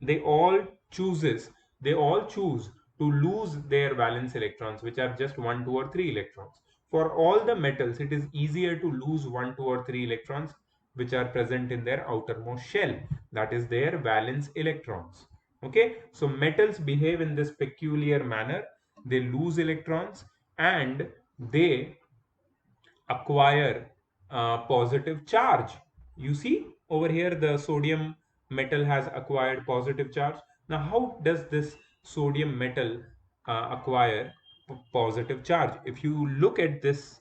They all chooses they all choose to lose their valence electrons, which are just 1, 2, or 3 electrons. For all the metals, it is easier to lose 1, 2, or 3 electrons which are present in their outermost shell, that is their valence electrons. Okay, so metals behave in this peculiar manner. They lose electrons and they acquire positive charge. You see over here the sodium metal has acquired positive charge. Now how does this sodium metal acquire positive charge. If you look at this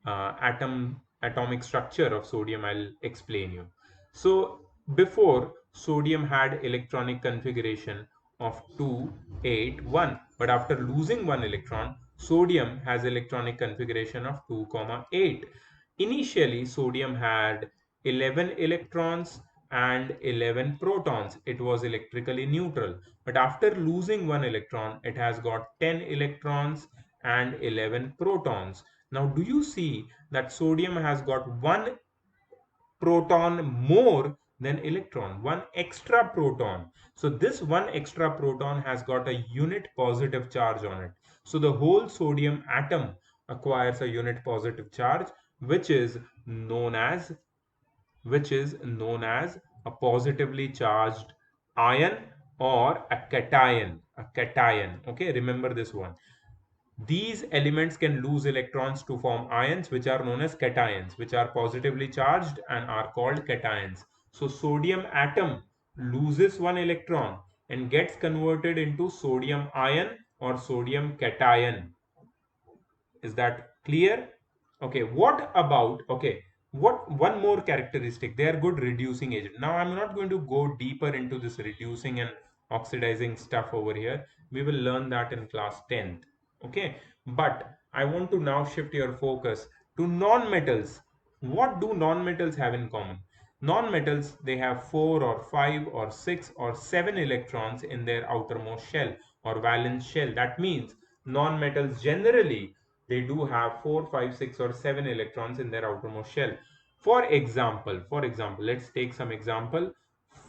atomic structure of sodium, I'll explain you. So before, sodium had electronic configuration of 2 8 1, but after losing one electron, sodium has electronic configuration of 2 8. Initially sodium had 11 electrons and 11 protons. It was electrically neutral, but after losing one electron, it has got 10 electrons and 11 protons. Now do you see that sodium has got one proton more than electron, one extra proton? So this one extra proton has got a unit positive charge on it. So the whole sodium atom acquires a unit positive charge, which is known as a positively charged ion or a cation. Okay, remember this one. These elements can lose electrons to form ions, which are known as cations, which are positively charged and are called cations. So sodium atom loses one electron and gets converted into sodium ion or sodium cation. Is that clear? Okay, what about, okay, what one more characteristic? They are good reducing agent. Now I'm not going to go deeper into this reducing and oxidizing stuff over here. We will learn that in class 10th. Okay, but I want to now shift your focus to non-metals. What do non-metals have in common? Non-metals, they have 4 or 5 or 6 or 7 electrons in their outermost shell or valence shell. That means non-metals generally, they do have 4 5 6 or 7 electrons in their outermost shell. For example, let's take some example.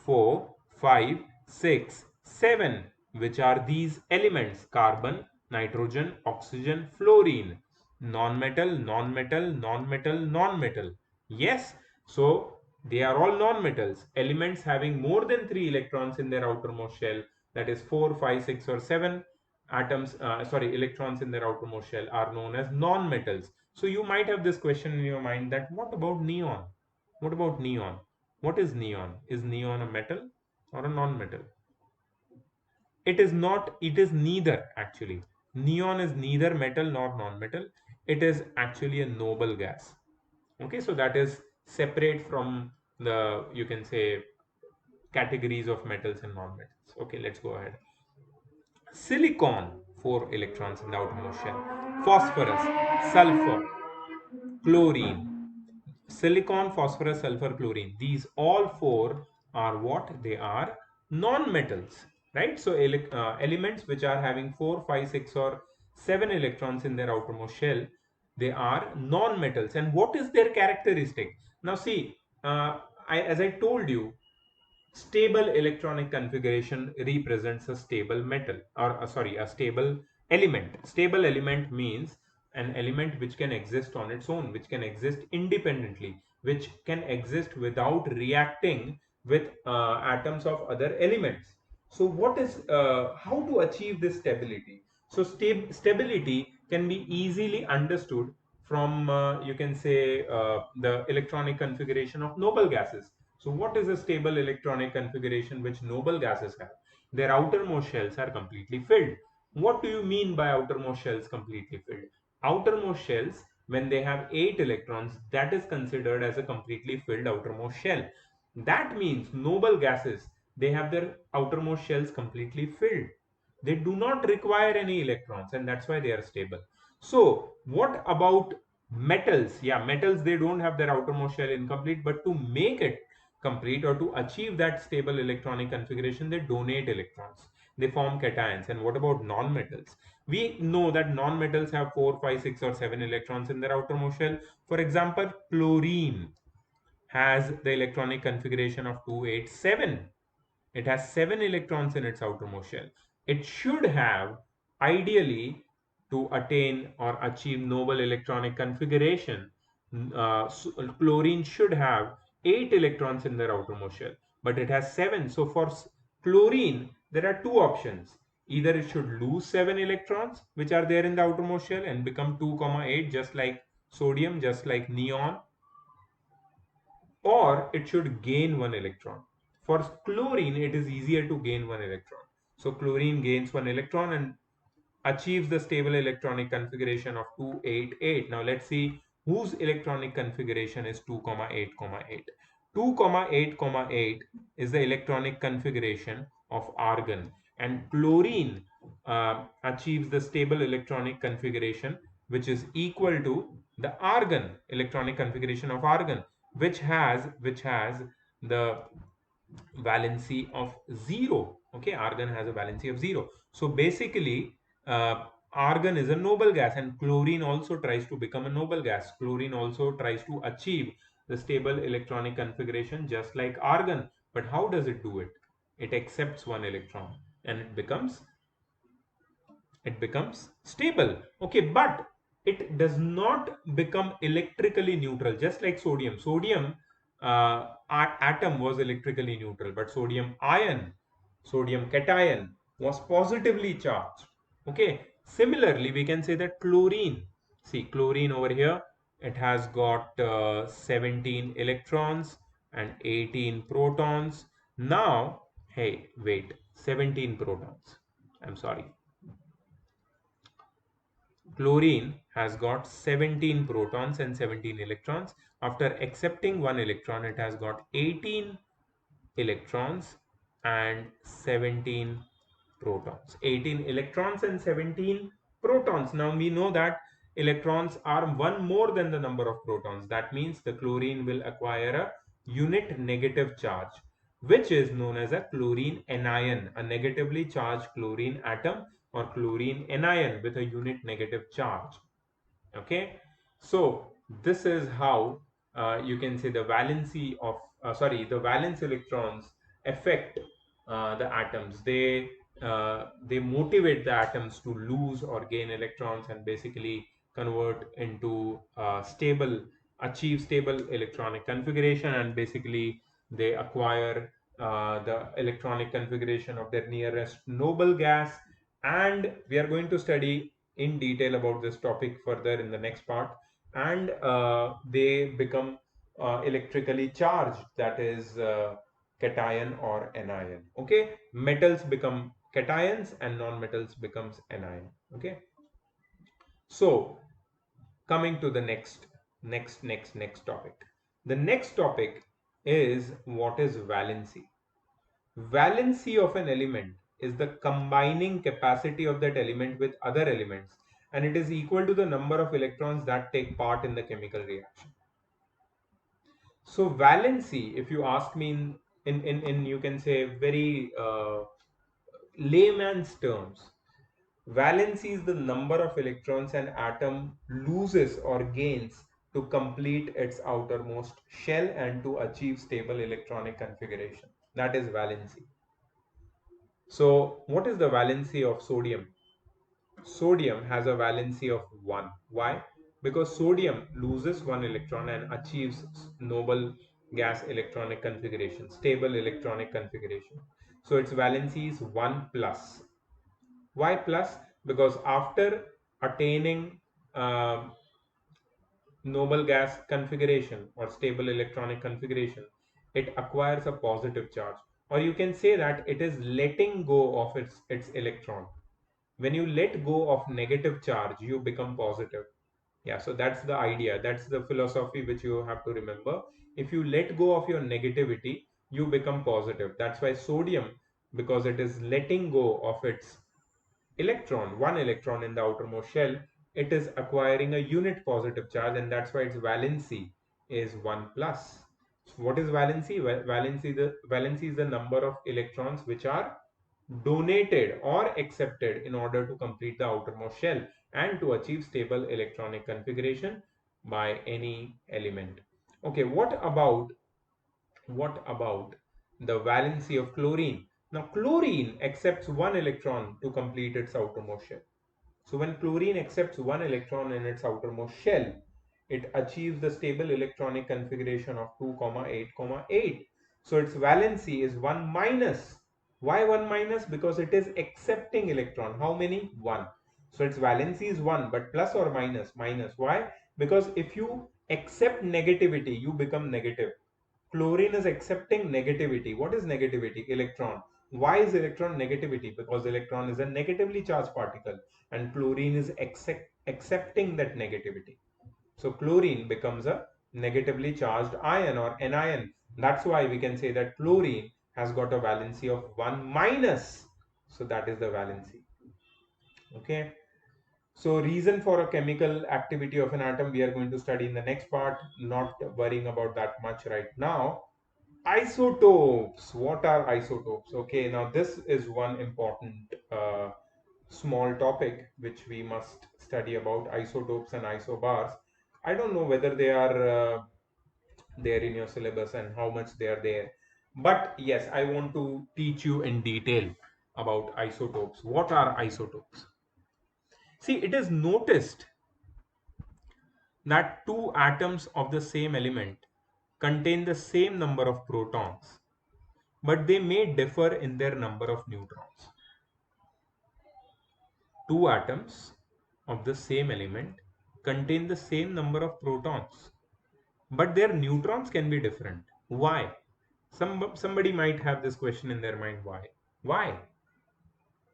4 5 6 7, which are these elements: carbon, nitrogen, oxygen, fluorine. Non-metal, non-metal, non-metal, non-metal. Yes, so they are all non-metals, elements having more than 3 electrons in their outermost shell, that is 4 5 6 or 7 electrons in their outermost shell, are known as non-metals. So you might have this question in your mind, that what about neon? What about neon? What is neon? Is neon a metal or a non-metal? It is not. It is neither, actually. Neon is neither metal nor non-metal. It is actually a noble gas. Okay, so that is separate from the, you can say, categories of metals and non-metals. Okay, let's go ahead. Silicon, 4 electrons in the outermost shell. Phosphorus, sulfur, chlorine. Silicon, phosphorus, sulfur, chlorine, these all four are what? They are non-metals, right? So elements which are having 4 5 6 or 7 electrons in their outermost shell, they are non-metals. And what is their characteristic? Now see, as I told you, stable electronic configuration represents a stable metal, or a stable element. Stable element means an element which can exist on its own, which can exist independently, which can exist without reacting with atoms of other elements. So what is how to achieve this stability? So stability can be easily understood from you can say the electronic configuration of noble gases. So what is a stable electronic configuration which noble gases have? Their outermost shells are completely filled. What do you mean by outermost shells completely filled? Outermost shells, when they have 8 electrons, that is considered as a completely filled outermost shell. That means noble gases, they have their outermost shells completely filled. They do not require any electrons, and that's why they are stable. So what about metals? Yeah, metals, they don't have their outermost shell incomplete, but to make it complete or to achieve that stable electronic configuration, they donate electrons. They form cations. And what about non-metals? We know that non-metals have 4 5 6 or 7 electrons in their outermost shell. For example, chlorine has the electronic configuration of 287. It has 7 electrons in its outermost shell. It should have, ideally, to attain or achieve noble electronic configuration, chlorine should have 8 electrons in their outermost shell, but it has 7. So for chlorine, there are two options. Either it should lose 7 electrons, which are there in the outermost shell, and become 2, 8, just like sodium, just like neon, or it should gain one electron. For chlorine, it is easier to gain one electron. So chlorine gains 1 electron and achieves the stable electronic configuration of 288. Now let's see whose electronic configuration is 2, 8, 8. 2, 8, 8 is the electronic configuration of argon, and chlorine achieves the stable electronic configuration which is equal to the argon electronic configuration of argon, which has the valency of 0. Okay, argon has a valency of 0. So basically, argon is a noble gas, and chlorine also tries to become a noble gas. Chlorine also tries to achieve the stable electronic configuration just like argon. But how does it do it? It accepts 1 electron and it becomes stable. Okay, but it does not become electrically neutral, just like sodium atom was electrically neutral, but sodium cation was positively charged. Okay, similarly we can say that chlorine, see chlorine over here, it has got 17 electrons and 18 protons. Now, hey, wait, 17 protons, I'm sorry, chlorine has got 17 protons and 17 electrons. After accepting 1 electron, it has got 18 electrons and 17 protons. 18 electrons and 17 protons. Now we know that electrons are one more than the number of protons. That means the chlorine will acquire a unit negative charge, which is known as a chlorine anion, a negatively charged chlorine atom or chlorine anion with a unit negative charge. Okay, so this is how you can say the valency of the valence electrons affect the atoms. They motivate the atoms to lose or gain electrons and basically convert into achieve stable electronic configuration, and basically they acquire the electronic configuration of their nearest noble gas. And we are going to study in detail about this topic further in the next part. And they become electrically charged, that is cation or anion. Okay, metals become cations and non-metals becomes anion. Okay, so coming to the next topic. The next topic is what is valency. Valency of an element is the combining capacity of that element with other elements, and it is equal to the number of electrons that take part in the chemical reaction. So valency, if you ask me in you can say very layman's terms, valency is the number of electrons an atom loses or gains to complete its outermost shell and to achieve stable electronic configuration. That is valency. So what is the valency of sodium? Sodium has a valency of 1. Why? Because sodium loses 1 electron and achieves noble gas electronic configuration, stable electronic configuration. So its valency is 1 plus. Why plus? Because after attaining noble gas configuration or stable electronic configuration, it acquires a positive charge. Or you can say that it is letting go of its electron. When you let go of negative charge, you become positive. Yeah, so that's the idea, that's the philosophy which you have to remember. If you let go of your negativity, you become positive. That's why sodium, because it is letting go of its electron, 1 electron in the outermost shell, it is acquiring a unit positive charge, and that's why its valency is 1 plus. So what is valency? Valency is the number of electrons which are donated or accepted in order to complete the outermost shell and to achieve stable electronic configuration by any element. Okay, what about the valency of chlorine? Now chlorine accepts 1 electron to complete its outermost shell. So when chlorine accepts 1 electron in its outermost shell, it achieves the stable electronic configuration of 2, 8, 8. So its valency is 1 minus. Why 1 minus? Because it is accepting electron. How many? 1. So its valency is 1, but plus or minus? Minus. Why? Because if you accept negativity, you become negative. Chlorine is accepting negativity. What is negativity? Electron. Why is electron negativity? Because electron is a negatively charged particle and chlorine is accepting that negativity. So chlorine becomes a negatively charged ion or anion. That's why we can say that chlorine has got a valency of 1 minus. So that is the valency. Okay. So reason for a chemical activity of an atom we are going to study in the next part. Not worrying about that much right now. Isotopes. What are isotopes? Okay, now this is one important small topic which we must study about isotopes and isobars. I don't know whether they are there in your syllabus and how much they are there. But yes, I want to teach you in detail about isotopes. What are isotopes? See, it is noticed that two atoms of the same element contain the same number of protons, but they may differ in their number of neutrons. Two atoms of the same element contain the same number of protons, but their neutrons can be different. Why? Somebody might have this question in their mind. Why?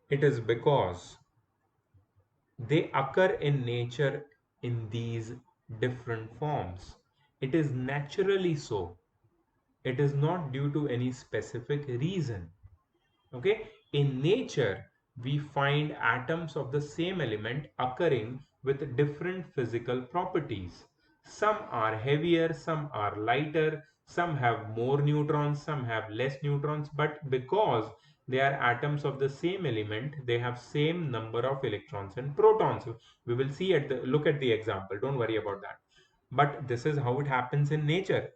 It is because they occur in nature in these different forms. It is naturally so. It is not due to any specific reason. Okay, in nature we find atoms of the same element occurring with different physical properties. Some are heavier, some are lighter, some have more neutrons, some have less neutrons, but because they are atoms of the same element, they have same number of electrons and protons. We will see look at the example, don't worry about that. But this is how it happens in nature.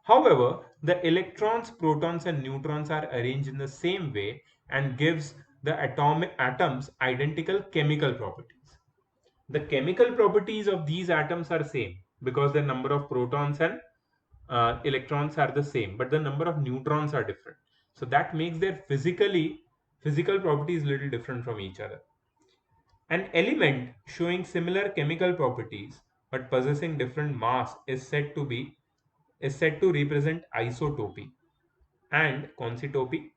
However, the electrons, protons and neutrons are arranged in the same way and gives the atoms identical chemical properties. The chemical properties of these atoms are same because the number of protons and electrons are the same, but the number of neutrons are different. So that makes their physical properties little different from each other. An element showing similar chemical properties but possessing different mass is said to represent isotopy. And कौन सी टोपी?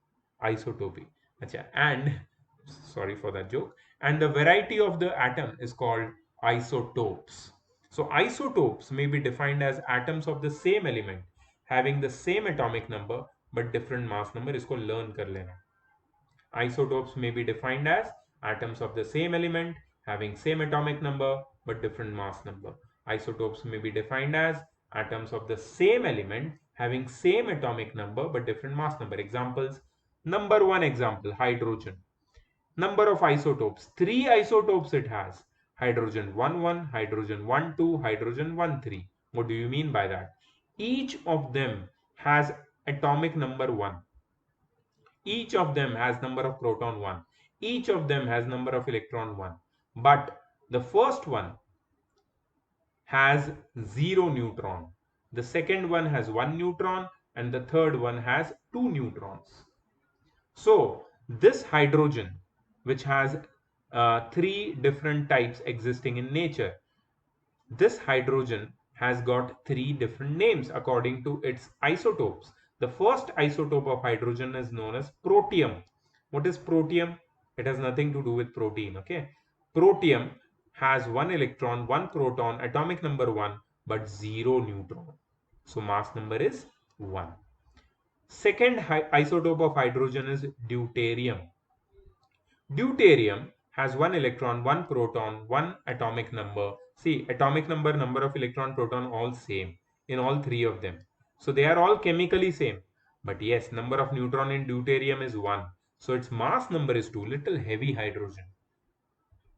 Isotopy. अच्छा, and sorry for that joke. And the variety of the atom is called isotopes. So isotopes may be defined as atoms of the same element having the same atomic number but different mass number. इसको learn कर लेना. Isotopes may be defined as atoms of the same element having same atomic number but different mass number. Isotopes may be defined as atoms of the same element having same atomic number but different mass number. Examples. Number one example, hydrogen. Number of isotopes, 3 isotopes it has. Hydrogen 1 1, hydrogen 1 2, hydrogen 1 3. What do you mean by that? Each of them has atomic number 1. Each of them has number of proton 1. Each of them has number of electron 1. But the first one has 0 neutron. The second one has 1 neutron and the third one has 2 neutrons. So this hydrogen, which has 3 different types existing in nature, this hydrogen has got 3 different names according to its isotopes. The first isotope of hydrogen is known as protium. What is protium? It has nothing to do with protein. Okay. Protium has 1 electron, 1 proton, atomic number 1, but 0 neutron. So mass number is 1. Second isotope of hydrogen is deuterium. Deuterium has 1 electron, 1 proton, 1 atomic number. See, atomic number, number of electron, proton, all same in all 3 of them. So they are all chemically same. But yes, number of neutron in deuterium is 1. So its mass number is 2, little heavy hydrogen.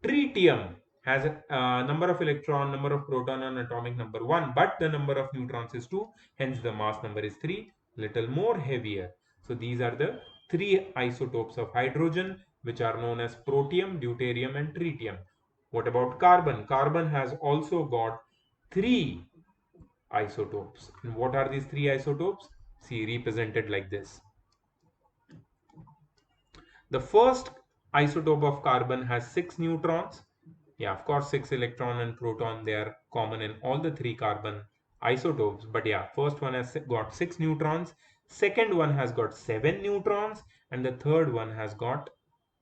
Tritium has a number of electron, number of proton and atomic number 1, but the number of neutrons is 2, hence the mass number is 3, little more heavier. So these are the 3 isotopes of hydrogen which are known as protium, deuterium and tritium. What about carbon? Carbon has also got 3 isotopes. And what are these 3 isotopes? See, represented like this. The first isotope of carbon has 6 neutrons. Yeah, of course, 6 electron and proton, they are common in all the 3 carbon isotopes. But yeah, first one has got 6 neutrons. second one has got 7 neutrons, and the third one has got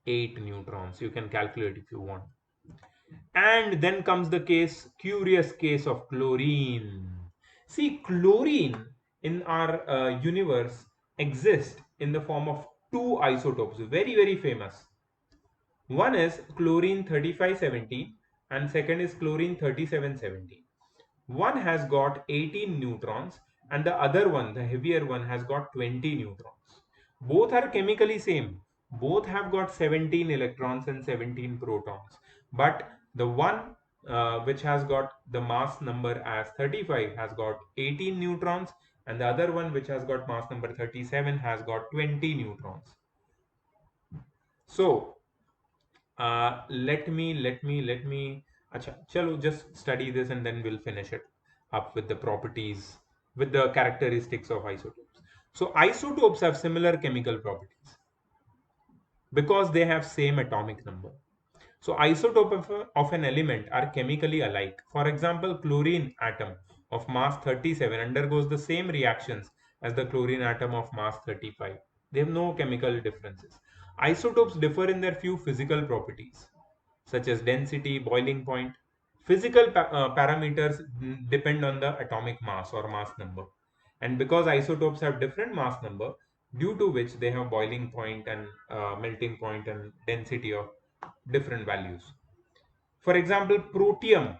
8 neutrons. You can calculate if you want. And then comes the curious case of chlorine. See, chlorine in our universe exists in the form of two isotopes, very, very famous. One is chlorine 3517 and second is chlorine 3717. One has got 18 neutrons and the other one, the heavier one, has got 20 neutrons. Both are chemically same. Both have got 17 electrons and 17 protons. But the one which has got the mass number as 35 has got 18 neutrons, and the other one which has got mass number 37 has got 20 neutrons. So let me acha, chalo, just study this and then we'll finish it up with the properties, with the characteristics of isotopes. So isotopes have similar chemical properties because they have same atomic number. So isotopes of an element are chemically alike. For example, chlorine atom of mass 37 undergoes the same reactions as the chlorine atom of mass 35. They have no chemical differences. Isotopes differ in their few physical properties such as density, boiling point. Physical parameters depend on the atomic mass or mass number. And because isotopes have different mass number, due to which they have boiling point and melting point and density of different values. For example, protium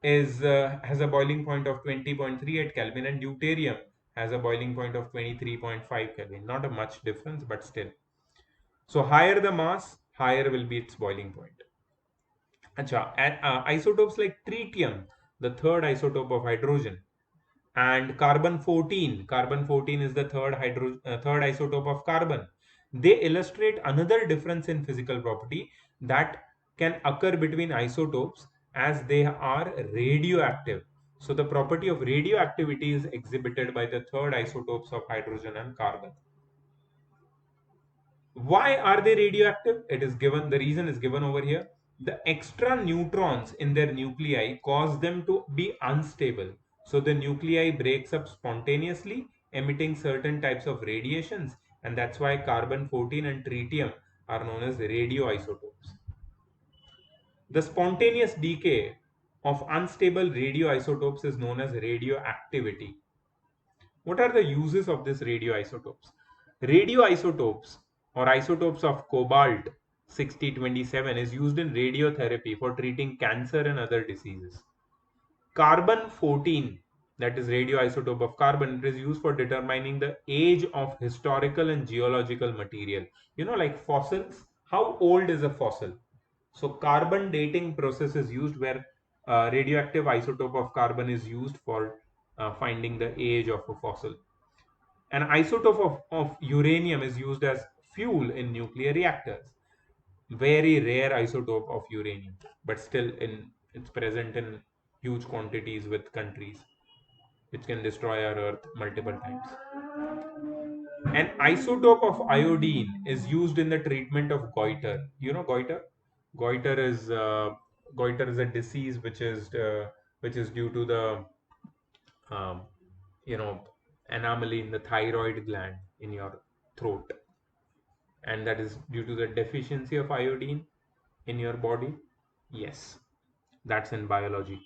has a boiling point of 20.38 Kelvin and deuterium has a boiling point of 23.5 Kelvin. Not a much difference, but still. So higher the mass, higher will be its boiling point. Acha, and isotopes like tritium, the third isotope of hydrogen, and carbon 14. Carbon 14 is the third isotope of carbon. They illustrate another difference in physical property that can occur between isotopes as they are radioactive. So the property of radioactivity is exhibited by the third isotopes of hydrogen and carbon. Why are they radioactive? It is given, the reason is given over here. The extra neutrons in their nuclei cause them to be unstable. So the nuclei breaks up spontaneously, emitting certain types of radiations, and that's why carbon 14 and tritium are known as radioisotopes. The spontaneous decay of unstable radioisotopes is known as radioactivity. What are the uses of these radioisotopes? Radioisotopes or isotopes of cobalt 6027 is used in radiotherapy for treating cancer and other diseases. Carbon 14, that is radioisotope of carbon, it is used for determining the age of historical and geological material. You know, like fossils, how old is a fossil? So carbon dating process is used where radioactive isotope of carbon is used for finding the age of a fossil. An isotope of uranium is used as fuel in nuclear reactors. Very rare isotope of uranium, but still it's present in huge quantities with countries which can destroy our earth multiple times. An isotope of iodine is used in the treatment of goiter. You know goiter? Goiter is a disease which is due to the um, you know anomaly in the thyroid gland in your throat, and that is due to the deficiency of iodine in your body. Yes, that's in biology.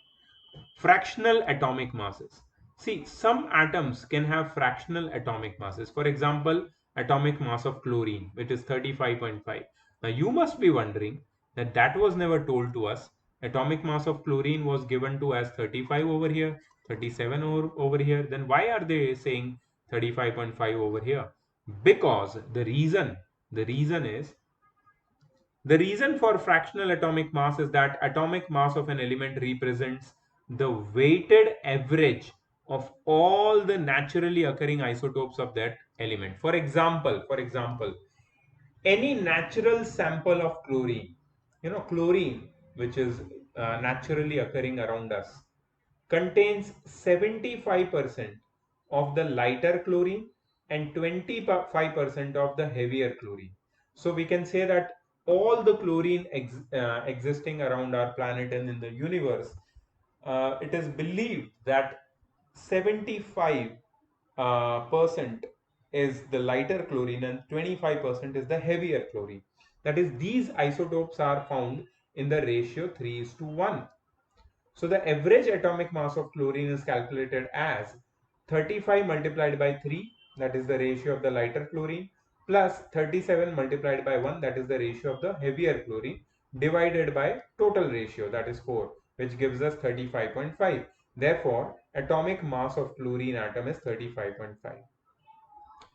Fractional atomic masses. See, some atoms can have fractional atomic masses. For example, atomic mass of chlorine, which is 35.5. Now, you must be wondering that that was never told to us. Atomic mass of chlorine was given to as 35 over here, 37 over here. Then why are they saying 35.5 over here? Because the reason is the reason for fractional atomic mass is that atomic mass of an element represents the weighted average of all the naturally occurring isotopes of that element. For example, any natural sample of chlorine, chlorine, which is naturally occurring around us, contains 75% of the lighter chlorine and 25% of the heavier chlorine. So we can say that all the chlorine existing around our planet and in the universe, it is believed that 75 percent is the lighter chlorine and 25% is the heavier chlorine. That is, these isotopes are found in the ratio 3:1. So the average atomic mass of chlorine is calculated as 35 multiplied by 3, that is the ratio of the lighter chlorine, plus 37 multiplied by 1, that is the ratio of the heavier chlorine, divided by total ratio, that is 4, which gives us 35.5. Therefore, atomic mass of chlorine atom is 35.5.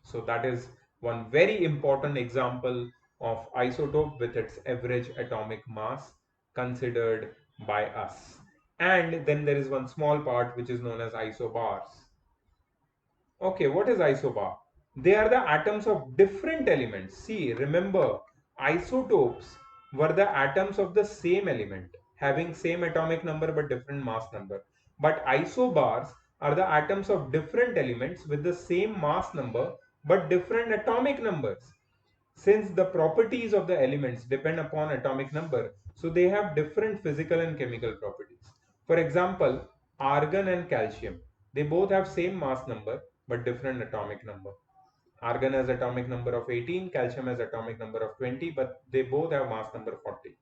So that is one very important example of isotope with its average atomic mass considered by us. And then there is one small part which is known as isobars. Okay, what is isobar? They are the atoms of different elements. See, remember, isotopes were the atoms of the same element, having same atomic number but different mass number. But isobars are the atoms of different elements with the same mass number but different atomic numbers. Since the properties of the elements depend upon atomic number, so they have different physical and chemical properties. For example, argon and calcium, they both have same mass number but different atomic number. Argon has atomic number of 18, calcium has atomic number of 20, but they both have mass number 40.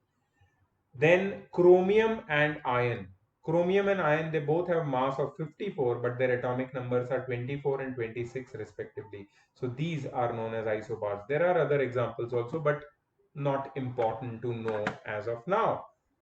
Then chromium and iron. Chromium and iron, they both have mass of 54, but their atomic numbers are 24 and 26 respectively. So these are known as isobars. There are other examples also, but not important to know as of now.